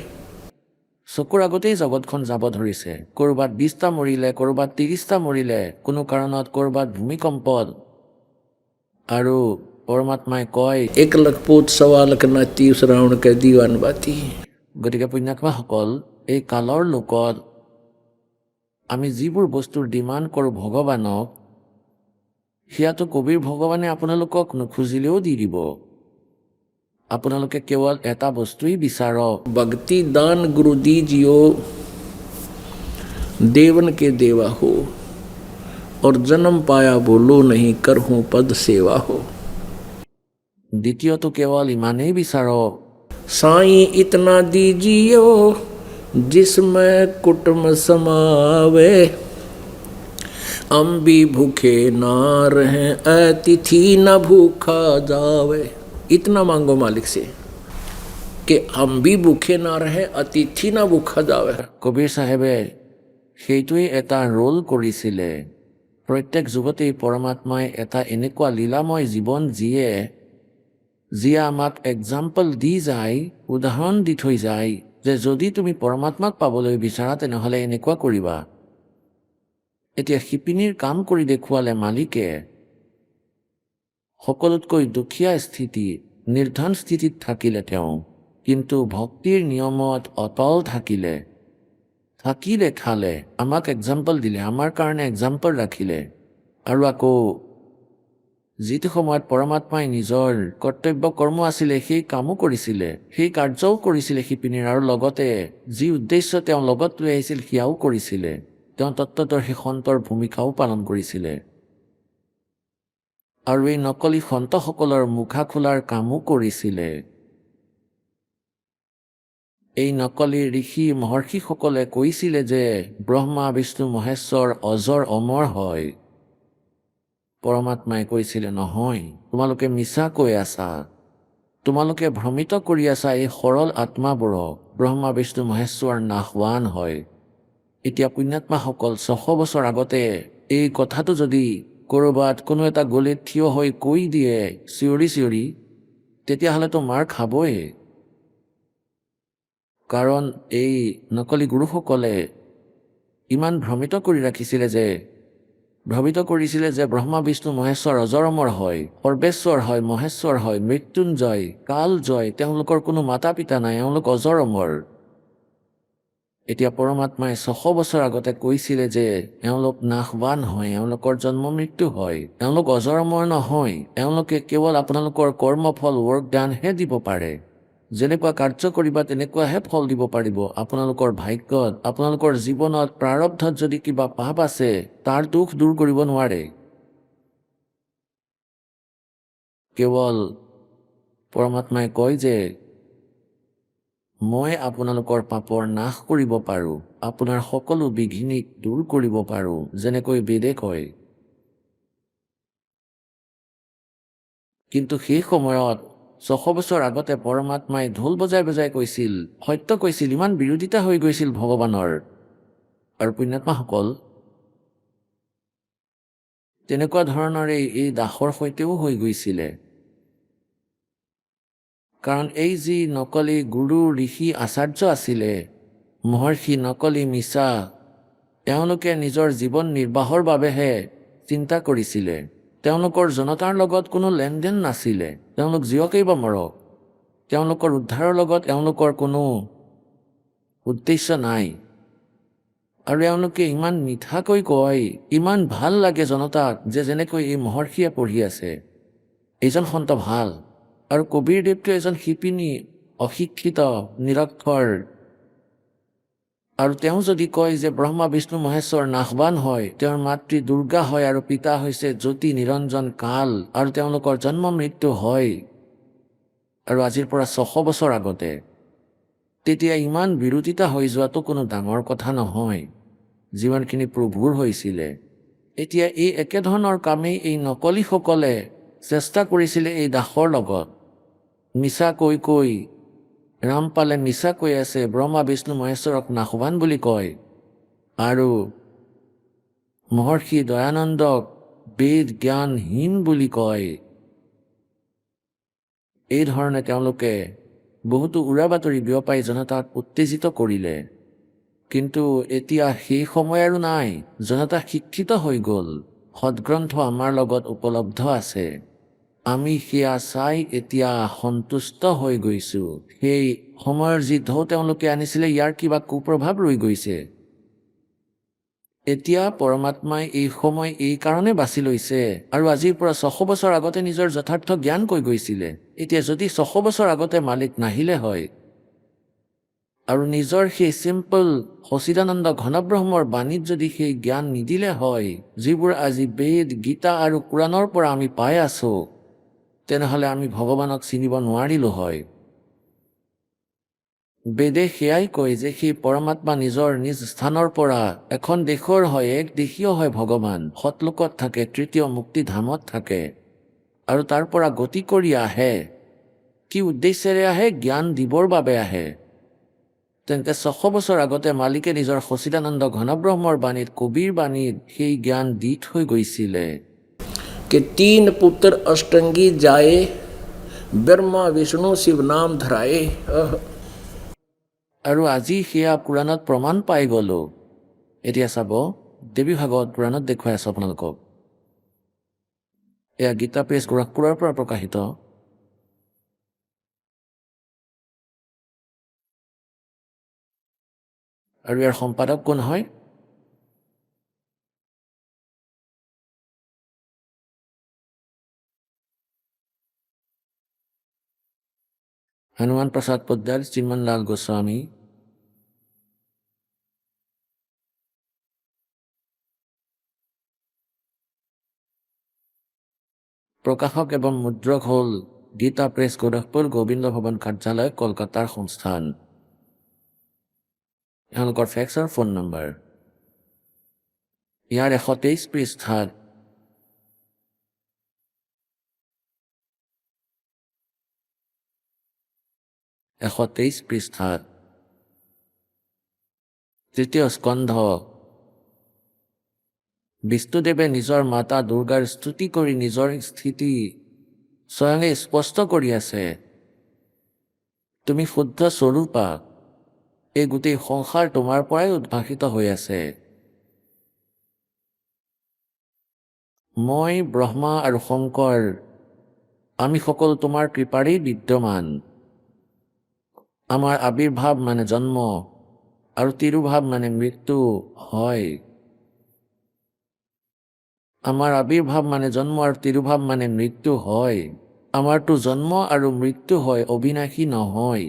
চকুৰ আগতেই জগতখন যাব ধৰিছে, ক'ৰবাত 20টা মৰিলে, ক'ৰবাত 30টা মৰিলে, কোনো কাৰণত ক'ৰবাত ভূমিকম্পত। আৰু পৰমাত্মাই কয় 1 লাখ पूत 1.25 लाख नाती, उस रावण के दीवान बाती। গতিকে পুণ্যাত্মাসকল, এই কালৰ লোকত আমি যিবোৰ বস্তুৰ ডিমাণ্ড কৰোঁ ভগৱানক, সেয়াতো কবিৰ ভগৱানে আপোনালোকক নুখুজিলেও দি দিব। আপোনালোকে কেৱল এটা বস্তুৱেই বিচাৰক, ভক্তি দান গুৰু দীজিও, देवन के देवा हो, और जन्म पाया बोलो नहीं करहूं पद सेवा हो। দ্বিতীয়টো কেৱল ইমানেই বিচাৰক, साईं इतना दीजियो जिसमें कुटुम समावे, हम भी भूखे ना रहे अतिथि न भूखा जावे। इतना मांगो मालिक से कि हम भी भूखे ना रहे अतिथि न भूखा जावे। কবিৰ চাহেবে সেইটোৱেই এটা ৰোল কৰিছিলে। প্ৰত্যেক যুগতেই পৰমাত্মাই এটা এনেকুৱা লীলাময় জীৱন যিয়ে আমাক এক্সাম্পল দি যায়, উদাহৰণ দি থৈ যায় যে যদি তুমি পৰমাত্মাক পাবলৈ বিচাৰা তেনেহ'লে এনেকুৱা কৰিবা। এতিয়া শিপিনীৰ কাম কৰি দেখুৱালে মালিকে। সকলোতকৈ দুখীয়া স্থিতি, নিৰ্ধন স্থিতিত থাকিলে তেওঁ, কিন্তু ভক্তিৰ নিয়মত অটল থাকিলে খালে, আমাক এক্সাম্পল দিলে, আমাৰ কাৰণে এক্সাম্পল ৰাখিলে। আৰু আকৌ যিটো সময়ত পৰমাত্মাই নিজৰ কৰ্তব্য কৰ্ম আছিলে সেই কামো কৰিছিলে, সেই কাৰ্যও কৰিছিলে শিপিনীৰ, আৰু লগতে যি উদ্দেশ্য তেওঁ লগত লৈ আহিছিল সেয়াও কৰিছিলে। তেওঁ তত্ত্বদৰ্শী সন্তৰ ভূমিকাও পালন কৰিছিলে আৰু এই নকলি সন্তসকলৰ মুখা খোলাৰ কামো কৰিছিলে। এই নকলি ঋষি মহৰ্ষিসকলে কৈছিলে যে ব্ৰহ্মা বিষ্ণু মহেশ্বৰ অজৰ অমৰ হয়। পৰমাত্মাই কৈছিলে নহয়, তোমালোকে মিছা কৈ আছা, তোমালোকে ভ্ৰমিত কৰি আছা এই সৰল আত্মাবোৰক। ব্ৰহ্মা বিষ্ণু মহেশ্বৰ নাশৱান হয়। এতিয়া পুণ্যাত্মাসকল 600 বছৰ আগতে এই কথাটো যদি ক'ৰবাত কোনো এটা গলিত থিয় হৈ কৈ দিয়ে চিঞৰি চিঞৰি, তেতিয়াহ'লেতো মাৰ খাবই। কাৰণ এই নকলি গুৰুসকলে ইমান ভ্ৰমিত কৰিছিলে যে ব্ৰহ্মা বিষ্ণু মহেশ্বৰ অজৰ অমৰ হয়, সৰ্বেশ্বৰ হয়, মহেশ্বৰ হয়, মৃত্যুঞ্জয়, কালজয়, তেওঁলোকৰ কোনো মাতা পিতা নাই, এওঁলোক অজৰ অমৰ। এতিয়া পৰমাত্মাই 600 বছৰ আগতে কৈছিলে যে এওঁলোক নাশৱান হয়, এওঁলোকৰ জন্ম মৃত্যু হয়, এওঁলোক অজৰ অমৰ নহয়, এওঁলোকে কেৱল আপোনালোকৰ কৰ্মফল ৱৰ্ক ডানহে দিব পাৰে। যেনেকুৱা কাৰ্য কৰিবা তেনেকুৱাহে ফল দিব পাৰিব। আপোনালোকৰ ভাগ্যত, আপোনালোকৰ জীৱনত, প্ৰাৰব্ধত যদি কিবা পাপ আছে তাৰ দুখ দূৰ কৰিব নোৱাৰে। কেৱল পৰমাত্মাই কয় যে মই আপোনালোকৰ পাপৰ নাশ কৰিব পাৰোঁ, আপোনাৰ সকলো বিঘিনিক দূৰ কৰিব পাৰোঁ, যেনেকৈ বেদে কয়। কিন্তু সেই সময়ত 600 বছৰ আগতে পৰমাত্মাই ঢোল বজাই বজাই কৈছিল, সত্য কৈছিল, ইমান বিৰোধিতা হৈ গৈছিল ভগৱানৰ। আৰু পুণ্যাত্মাসকল তেনেকুৱা ধৰণৰে এই দাসৰ সৈতেও হৈ গৈছিলে। কাৰণ এই যি নকলি গুৰু ঋষি আচাৰ্য আছিলে, মহৰ্ষি নকলি মিছা, তেওঁলোকে নিজৰ জীৱন নিৰ্বাহৰ বাবেহে চিন্তা কৰিছিলে। তেওঁলোকৰ জনতাৰ লগত কোনো লেনদেন নাছিলে। তেওঁলোক জিয়কেই বা মৰক, তেওঁলোকৰ উদ্ধাৰৰ লগত এওঁলোকৰ কোনো উদ্দেশ্য নাই। আৰু এওঁলোকে ইমান মিঠাকৈ কয়, ইমান ভাল লাগে জনতাক, যে যেনেকৈ এই মহৰ্ষিয়ে পঢ়ি আছে, এইজন সন্ত ভাল। আৰু কবিৰ দেৱটো এজন শিপিনী, অশিক্ষিত, নিৰক্ষৰ, আৰু তেওঁ যদি কয় যে ব্ৰহ্মা বিষ্ণু মহেশ্বৰ নাশৱান হয়, তেওঁৰ মাতৃ দুৰ্গা হয় আৰু পিতা হৈছে জ্যোতি নিৰঞ্জন কাল, আৰু তেওঁলোকৰ জন্ম মৃত্যু হয়, আৰু আজিৰ পৰা 600 বছৰ আগতে, তেতিয়া ইমান বিৰোধিতা হৈ যোৱাটো কোনো ডাঙৰ কথা নহয়, যিমানখিনি প্ৰভুৰ হৈছিলে। এতিয়া এই একেধৰণৰ কামেই এই নকলিসকলে চেষ্টা কৰিছিলে এই দাসৰ লগত। মিছা কৈ কৈ ৰামপালে মিছা কৈ আছে, ব্ৰহ্মা বিষ্ণু মহেশ্বৰক নাশৱান বুলি কয়, আৰু মহৰ্ষি দয়ানন্দক বেদ জ্ঞানহীন বুলি কয়। এই ধৰণে তেওঁলোকে বহুতো উৰা বাতৰি বিয়পাই জনতাক উত্তেজিত কৰিলে। কিন্তু এতিয়া সেই সময় আৰু নাই, জনতা শিক্ষিত হৈ গ'ল, সৎগ্ৰন্থ আমাৰ লগত উপলব্ধ আছে, আমি সেয়া চাই এতিয়া সন্তুষ্ট হৈ গৈছোঁ। সেই সময়ৰ যি ঢৌ তেওঁলোকে আনিছিলে ইয়াৰ কিবা কুপ্ৰভাৱ ৰৈ গৈছে। এতিয়া পৰমাত্মাই এই সময় এই কাৰণে বাছি লৈছে, আৰু আজিৰ পৰা 600 বছৰ আগতে নিজৰ যথাৰ্থ জ্ঞান কৈ গৈছিলে। এতিয়া যদি 600 বছৰ আগতে মালিক নাহিলে হয় আৰু নিজৰ সেই চিম্পল সচিদানন্দ ঘনব্ৰহ্মৰ বাণীত যদি সেই জ্ঞান নিদিলে হয়, যিবোৰ আজি বেদ, গীতা আৰু কোৰাণৰ পৰা আমি পাই আছো, তেনেহ'লে আমি ভগৱানক চিনিব নোৱাৰিলো হয়। বেদে সেয়াই কয় যে সেই পৰমাত্মা নিজৰ নিজ স্থানৰ পৰা এখন দেশৰ হয়, এক দেশীয় হয় ভগৱান, সৎলোকত থাকে, তৃতীয় মুক্তিধামত থাকে, আৰু তাৰ পৰা গতি কৰি আহে। কি উদ্দেশ্যেৰে আহে? জ্ঞান দিবৰ বাবে আহে। তেন্তে 600 বছৰ আগতে মালিকে নিজৰ সচিদানন্দ ঘনব্ৰহ্মৰ বাণীত, কবিৰ বাণীত সেই জ্ঞান দি থৈ গৈছিলে। कि 3 पुत्र अष्टंगी जाए, ब्रह्मा विष्णु शिव नाम धराए। আৰু আজি সেয়া পুৰাণত প্ৰমাণ পাই গ'লো। এতিয়া চাব, দেৱী ভাগৱত পুৰাণত দেখুৱাই আছো আপোনালোকক। এয়া গীতা প্ৰেছ গোৰখপুৰৰ পৰা প্ৰকাশিত। আৰু ইয়াৰ সম্পাদক কোন হয়? हनुमान प्रसाद पोद्दार, चिन्मन लाल गोस्वामी। प्रकाशक एवं मुद्रक हल गीता प्रेस गोरखपुर, गोविंद भवन कार्यालय, कलकातार संस्थान। एওঁলোকৰ ফেক্স আৰু ফোন নম্বৰ। ইয়াৰ 123 পৃষ্ঠাত তৃতীয় স্কন্ধ বিষ্ণুদেৱে নিজৰ মাতা দুৰ্গাৰ স্তুতি কৰি নিজৰ স্থিতি স্বয়ঙে স্পষ্ট কৰি আছে। তুমি শুদ্ধ স্বৰূপা, এই গোটেই সংসাৰ তোমাৰ পৰাই উদ্ভাসিত হৈ আছে। মই ব্ৰহ্মা আৰু শংকৰ আমি সকলো তোমাৰ কৃপাৰেই বিদ্যমান। আমাৰ আবিৰ্ভাৱ মানে জন্ম আৰু তিৰুভাৱ মানে মৃত্যু হয়। আমাৰ আবিৰ্ভাৱ মানে জন্ম আৰু তিৰুভাৱ মানে মৃত্যু হয়। আমাৰতো জন্ম আৰু মৃত্যু হয়, অবিনাশী নহয়।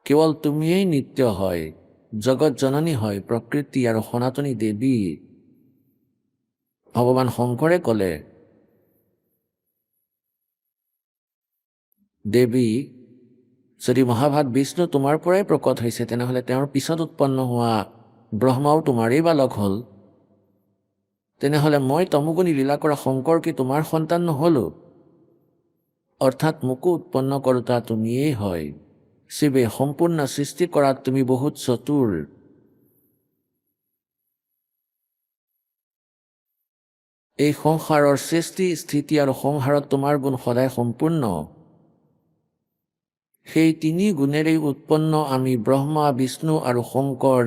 কেৱল তুমিয়েই নিত্য হয়, জগত জননী হয়, প্ৰকৃতি আৰু সনাতনী দেৱী। ভগৱান শংকৰে ক'লে, দেৱী, যদি মহাভাগ বিষ্ণু তোমাৰ পৰাই প্ৰকট হৈছে, তেনেহ'লে তেওঁৰ পিছত উৎপন্ন হোৱা ব্ৰহ্মাও তোমাৰেই বালক হ'ল। তেনেহ'লে মই তমোগুণী লীলা কৰা শংকৰ কি তোমাৰ সন্তান নহ'লো? অৰ্থাৎ মোকো উৎপন্ন কৰোতা তুমিয়েই হয়। শিৱে, সম্পূৰ্ণ সৃষ্টি কৰাত তুমি বহুত চতুৰ। এই সংসাৰৰ সৃষ্টি, স্থিতি আৰু সংহাৰত তোমাৰ গুণ সদায় সম্পূৰ্ণ। সেই তিনি গুণেৰেই উৎপন্ন আমি ব্ৰহ্মা, বিষ্ণু আৰু শংকৰ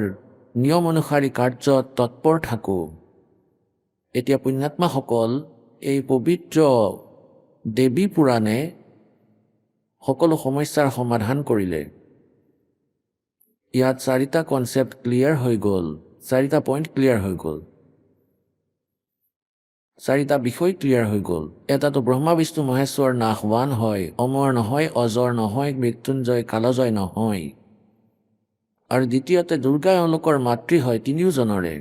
নিয়ম অনুসাৰী কাৰ্যত তৎপৰ থাকোঁ। এতিয়া পুণ্যাত্মাসকল, এই পবিত্ৰ দেৱী পুৰাণে সকলো সমস্যাৰ সমাধান কৰিলে। ইয়াত 4টা কনচেপ্ট ক্লিয়াৰ হৈ গ'ল, 4টা পইণ্ট ক্লিয়াৰ হৈ গ'ল, 4টা বিষয় ক্লিয়াৰ হৈ গ'ল। এটাতো ব্ৰহ্মা বিষ্ণু মহেশ্বৰ নাশৱান হয়, অমৰ নহয়, অজৰ নহয়, মৃত্যুঞ্জয় কালজয় নহয়। আৰু দ্বিতীয়তে দুৰ্গা এওঁলোকৰ মাতৃ হয়, তিনিওজনৰে।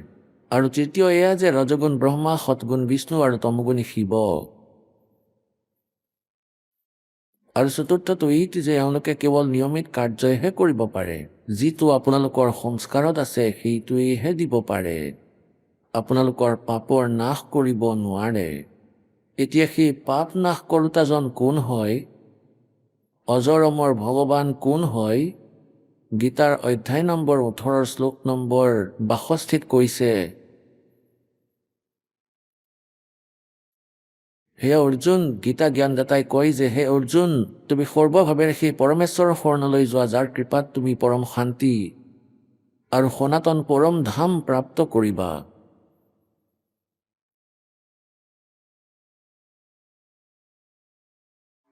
আৰু তৃতীয় এয়া যে ৰজগুণ ব্ৰহ্মা, সৎগুণ বিষ্ণু আৰু তমগুণী শিৱ। আৰু চতুৰ্থটো এইটো যে এওঁলোকে কেৱল নিয়মিত কাৰ্যহে কৰিব পাৰে। যিটো আপোনালোকৰ সংস্কাৰত আছে সেইটোৱেহে দিব পাৰে, আপোনালোকৰ পাপৰ নাশ কৰিব নোৱাৰে। এতিয়া সেই পাপ নাশ কৰোতাজন কোন হয়? অজৰ অমৰ ভগৱান কোন হয়? গীতাৰ অধ্যায় নম্বৰ 18 শ্লোক নম্বৰ 62 কৈছে, হে অৰ্জুন, গীতা জ্ঞানদাতাই কয় যে, হে অৰ্জুন, তুমি সৰ্বভাৱেৰে সেই পৰমেশ্বৰৰ শৰণলৈ যোৱা, যাৰ কৃপাত তুমি পৰম শান্তি আৰু সনাতন পৰম ধাম প্ৰাপ্ত কৰিবা।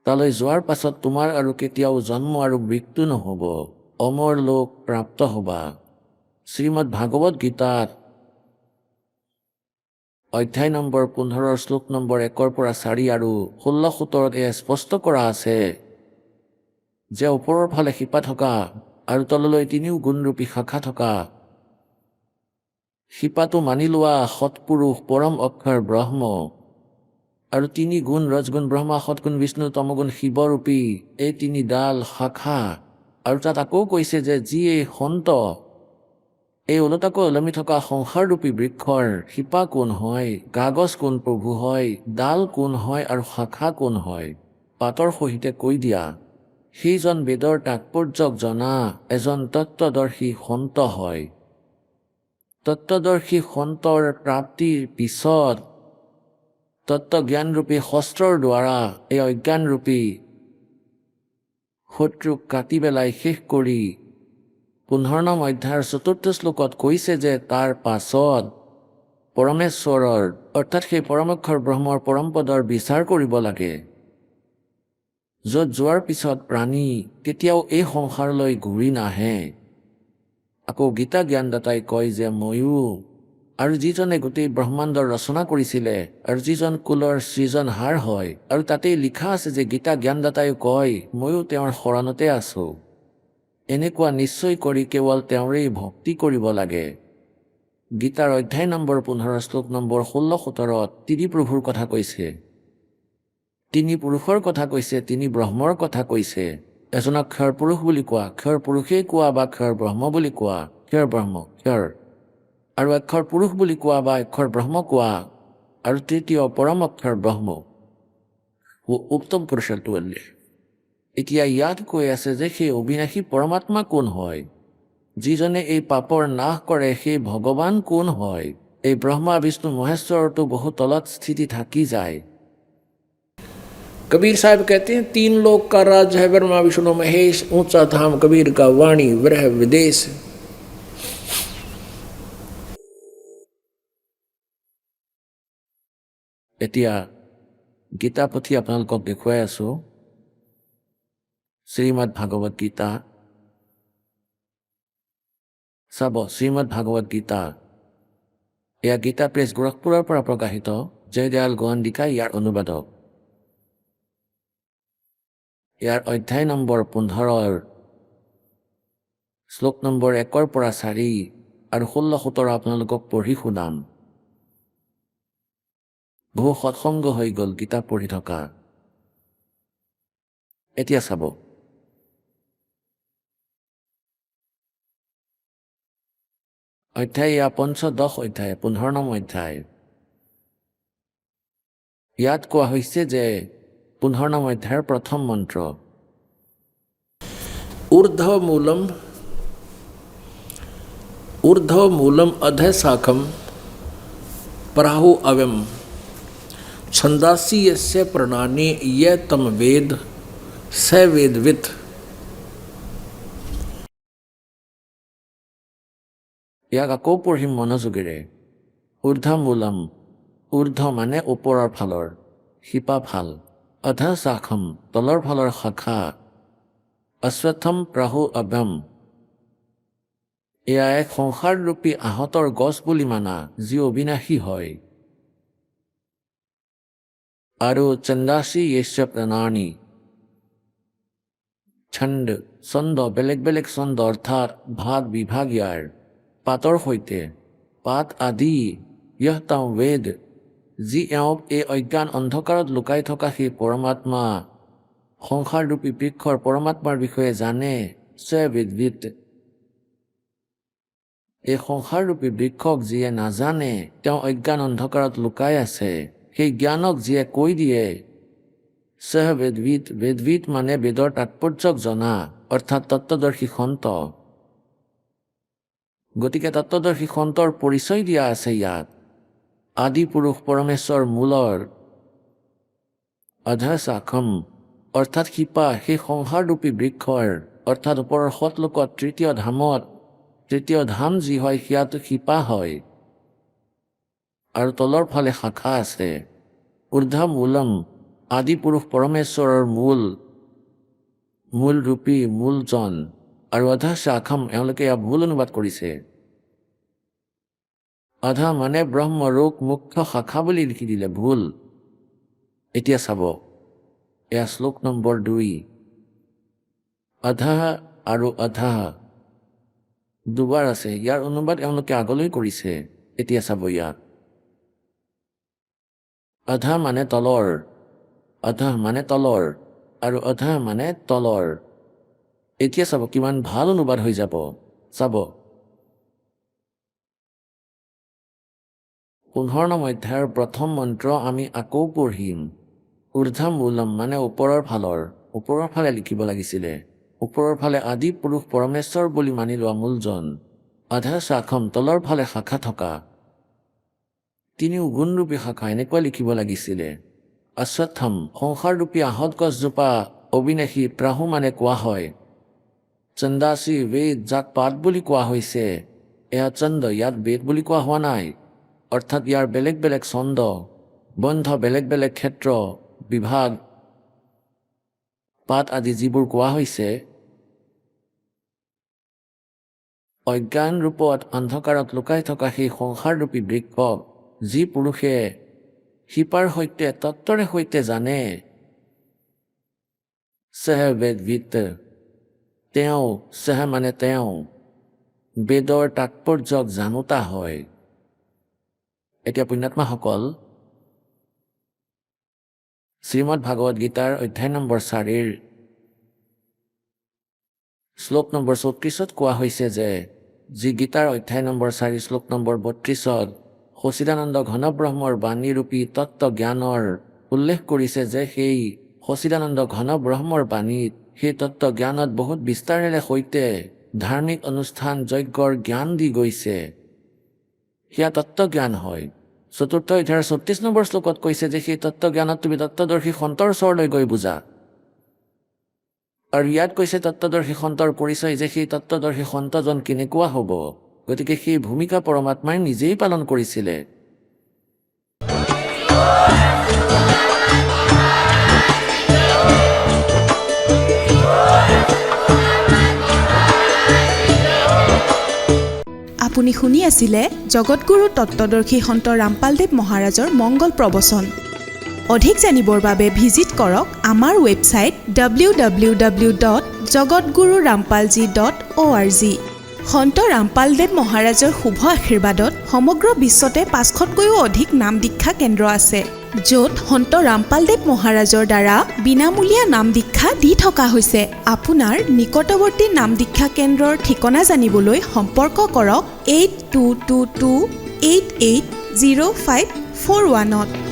তালৈ যোৱাৰ পাছত তোমাৰ আৰু কেতিয়াও জন্ম আৰু মৃত্যু নহ'ব, অমৰ লোক প্ৰাপ্ত হ'বা। শ্ৰীমদ ভাগৱত গীতাত অধ্যায় নম্বৰ 15 শ্লোক নম্বৰ 1 পৰা 4 আৰু 16-17 এয়া স্পষ্ট কৰা আছে যে ওপৰৰ ফালে শিপা থকা আৰু তললৈ তিনিও গুণৰূপী শাখা থকা শিপাটো মানি লোৱা সৎপুৰুষ পৰম অক্ষৰ ব্ৰহ্ম আৰু তিনি গুণ ৰজগুণ ব্ৰহ্মা, সৎগুণ বিষ্ণু, তমগুণ শিৱৰূপী এই তিনি ডাল শাখা। আৰু তাত আকৌ কৈছে যে যি এই সন্ত এই ওলোটাকৈ ওলমি থকা সংসাৰৰূপী বৃক্ষৰ শিপা কোন হয়, কাগজ কোন প্ৰভু হয়, ডাল কোন হয় আৰু শাখা কোন হয়, পাতৰ সহিতে কৈ দিয়া। সেইজন বেদৰ তাৎপৰ্যক জনা এজন তত্ত্বদৰ্শী সন্ত হয়। তত্ত্বদৰ্শী সন্তৰ প্ৰাপ্তিৰ পিছত তত্ত্বজ্ঞানৰূপী শস্ত্ৰৰ দ্বাৰা এই অজ্ঞানৰূপী শত্ৰুক কাটি পেলাই শেষ কৰি 15 অধ্যায়ৰ 4 শ্লোকত কৈছে যে তাৰ পাছত পৰমেশ্বৰৰ অৰ্থাৎ সেই পৰমক্ষৰ ব্ৰহ্মৰ পৰমপদৰ বিচাৰ কৰিব লাগে, য'ত যোৱাৰ পিছত প্ৰাণী কেতিয়াও এই সংসাৰলৈ ঘূৰি নাহে। আকৌ গীতা জ্ঞানদাতাই কয় যে ময়ো আৰু যিজনে গোটেই ব্ৰহ্মাণ্ডৰ ৰচনা কৰিছিলে আৰু যিজন কুলৰ সৃজনহাৰ হয়, আৰু তাতেই লিখা আছে যে গীতা জ্ঞানদাতায়ো কয় ময়ো তেওঁৰ শৰণতে আছো, এনেকুৱা নিশ্চয় কৰি কেৱল তেওঁৰেই ভক্তি কৰিব লাগে। গীতাৰ অধ্যায় নম্বৰ 15 শ্লোক নম্বৰ 16-17 তিনি প্ৰভুৰ কথা কৈছে, তিনি পুৰুষৰ কথা কৈছে, তিনি ব্ৰহ্মৰ কথা কৈছে। এজনক ক্ষৰ পুৰুষ বুলি কোৱা, ক্ষৰ পুৰুষেই কোৱা বা ক্ষৰ ব্ৰহ্ম বুলি কোৱা, ক্ষৰ ব্ৰহ্ম ক্ষৰ, আৰু অক্ষৰ পুৰুষ বুলি কোৱা বা অক্ষৰ ব্ৰহ্ম কোৱা, আৰু তৃতীয় পৰম অক্ষৰ ব্ৰহ্ম উত্তম পুৰুষত্ব। এতিয়া ইয়াত কৈ আছে যে সেই অবিনাশী পৰমাত্মা কোন হয়, যিজনে এই পাপৰ নাশ কৰে সেই ভগৱান কোন হয়। এই ব্ৰহ্মা বিষ্ণু মহেশ্বৰতো বহু তলত স্থিতি থাকি যায়। कबीर साहब कहते हैं 3 लोक का राज है ब्रह्मा विष्णु महेश, ऊंचा धाम कबीर का वाणी विरह विदेश। এতিয়া গীতা পুথি আপোনালোকক দেখুৱাই আছো, শ্ৰীমদ ভাগৱত গীতা। চাব, শ্ৰীমদ ভাগৱত গীতা, এয়া গীতা প্ৰেছ গোৰখপুৰৰ পৰা প্ৰকাশিত, জয়দয়াল গোৱন্দিকা ইয়াৰ অনুবাদক। ইয়াৰ অধ্যায় নম্বৰ 15 শ্লোক নম্বৰ 1 পৰা 4 আৰু 16-17 আপোনালোকক পঢ়ি শুনাম। বহু সৎসংগ হৈ গ'ল গীতা পঢ়ি থকা। এতিয়া চাব, অধ্যায় ইয়া পঞ্চদশ অধ্যায়, 15 নং অধ্যায়। ইয়াত কোৱা হৈছে যে 15 নং অধ্যায়ৰ প্ৰথম মন্ত্ৰ, ऊर्ध्व मूलम अध शाखम प्राहु अव्यम छंदासी यस्य प्रणाने ये तम वेद स वेदवित। ইয়াক আকৌ পঢ়িম মনোযোগেৰে। ঊৰ্ধ্ব মূলম, ঊৰ্ধ্ব মানে ওপৰৰ ফালৰ, শিপা ফাল, অধ শাখম তলৰ ফালৰ শাখা, অশ্বত্থম প্ৰাহু অভ্যম এয়া এক সংসাৰৰূপী আহঁতৰ গছ বুলি মানা, যি অবিনাশী হয়। আৰু চন্দাসী য়েস্য প্ৰণানী, ছন্দ ছন্দ বেলেগ বেলেগ ছন্দ অৰ্থাৎ ভাগ বিভাগ ইয়াৰ, পাতৰ সৈতে পাত আদি, ইহ তেওঁ বেদ যি এওঁক এই অজ্ঞান অন্ধকাৰত লুকাই থকা সেই পৰমাত্মা সংসাৰৰূপী বৃক্ষৰ পৰমাত্মাৰ বিষয়ে জানে, স বেদবিদ। এই সংসাৰৰূপী বৃক্ষক যিয়ে নাজানে, তেওঁ অজ্ঞান অন্ধকাৰত লুকাই আছে, সেই জ্ঞানক যিয়ে কৈ দিয়ে, সহ বেদবিদ। বেদবিদ মানে বেদৰ তাৎপৰ্যক জনা, অৰ্থাৎ তত্ত্বদৰ্শী সন্ত। গতিকে তত্ত্বদৰ্শী সন্তৰ পৰিচয় দিয়া আছে ইয়াত। আদি পুৰুষ পৰমেশ্বৰ মূলৰ, অধ শাখম অৰ্থাৎ শিপা, সেই সংসাৰৰূপী বৃক্ষৰ, অৰ্থাৎ ওপৰৰ সতলোকত তৃতীয় ধামত, তৃতীয় ধাম যি হয় সেয়াটো শিপা হয়, আৰু তলৰ ফালে শাখা আছে। ঊৰ্ধ্ব মূলম আদি পুৰুষ পৰমেশ্বৰৰ মূল, মূলৰূপী মূলজন, আৰু অধ শাখম এওঁলোকে ইয়াক ভুল অনুবাদ কৰিছে। অধ মানে ব্ৰহ্মৰোগ মুখ্য শাখা বুলি লিখি দিলে, ভুল। এতিয়া চাব, এয়া শ্লোক নম্বৰ 2, অধ আৰু অধ দুবাৰ আছে, ইয়াৰ অনুবাদ এওঁলোকে আগলৈ কৰিছে। এতিয়া চাব ইয়াত, অধ মানে তলৰ, অধ মানে তলৰ, আৰু অধ মানে তলৰ। এতিয়া চাব কিমান ভাল অনুবাদ হৈ যাব। চাব, 15 নং অধ্যায়ৰ প্ৰথম মন্ত্ৰ আমি আকৌ পঢ়িম। ঊৰ্ধ্ব মূলম মানে ওপৰৰ ফালৰ, ওপৰৰ ফালে লিখিব লাগিছিলে, ওপৰৰ ফালে আদি পুৰুষ পৰমেশ্বৰ বুলি মানি লোৱা মূলজন, অধ শাখম তলৰ ফালে শাখা থকা, তিনিও গুণৰূপী শাখা এনেকুৱা লিখিব লাগিছিলে। অশ্বত্থম সংসাৰৰূপী আহঁত গছজোপা অবিনাশী, প্ৰাহু মানে কোৱা হয়। চন্দাসী বেদ যাক পাত বুলি কোৱা হৈছে, এয়া চন্দ, ইয়াত বেদ বুলি কোৱা হোৱা নাই, অৰ্থাৎ ইয়াৰ বেলেগ বেলেগ ছন্দ, বন্ধ বেলেগ বেলেগ ক্ষেত্ৰ বিভাগ, পাত আদি যিবোৰ কোৱা হৈছে, অজ্ঞান ৰূপত অন্ধকাৰত লুকাই থকা সেই সংসাৰৰূপী বৃক্ষ যি পুৰুষে শিপাৰ সৈতে তত্ত্বৰে সৈতে জানে সহ বেদবিদ তেওঁ সহ মানে তেওঁ বেদৰ তাৎপৰ্যক জানোতা হয়। এতিয়া পুণ্যাত্মাসকল শ্ৰীমদ ভাগৱত গীতাৰ অধ্যায় নম্বৰ 4 শ্লোক নম্বৰ 34 কোৱা হৈছে যে যি গীতাৰ অধ্যায় নম্বৰ 4 শ্লোক নম্বৰ 32 সচিদানন্দ ঘনব্ৰহ্মৰ বাণীৰূপী তত্ত্ব জ্ঞানৰ উল্লেখ কৰিছে যে সেই সচিদানন্দ ঘনব্ৰহ্মৰ বাণীত সেই তত্ত্ব জ্ঞানত বহুত বিস্তাৰেৰে সৈতে ধাৰ্মিক অনুষ্ঠান যজ্ঞৰ জ্ঞান দি গৈছে। সেয়া তত্ত্ব জ্ঞান হয়। 4ৰ্থ অধ্যায়ৰ 34 নম্বৰ শ্লোকত কৈছে যে সেই তত্ত্ব জ্ঞানত তুমি তত্ত্বদৰ্শী সন্তৰ ওচৰলৈ গৈ বুজা। আৰু ইয়াত কৈছে তত্ত্বদৰ্শী সন্তৰ পৰিচয় যে সেই তত্ত্বদৰ্শী সন্তজন কেনেকুৱা হ'ব। গতিকে সেই ভূমিকা পৰমাত্মাই নিজেই পালন কৰিছিলে। আপুনি শুনি আছিলে জগতগুৰু তত্ত্বদৰ্শী সন্ত ৰামপালদেৱ মহাৰাজৰ মংগল প্ৰবচন। অধিক জানিবৰ বাবে ভিজিট কৰক আমাৰ ৱেবছাইট www.jagatgururampalji.org। সন্ত ৰামপালদেৱ মহাৰাজৰ শুভ আশীৰ্বাদত সমগ্ৰ বিশ্বতে 500তকৈও অধিক নাম দীক্ষা কেন্দ্ৰ আছে, য'ত সন্ত ৰামপালদেৱ মহাৰাজৰ দ্বাৰা বিনামূলীয়া নাম দীক্ষা দি থকা হৈছে। আপোনাৰ নিকটৱৰ্তী নাম দীক্ষা কেন্দ্ৰৰ ঠিকনা জানিবলৈ সম্পৰ্ক কৰক 8222880541।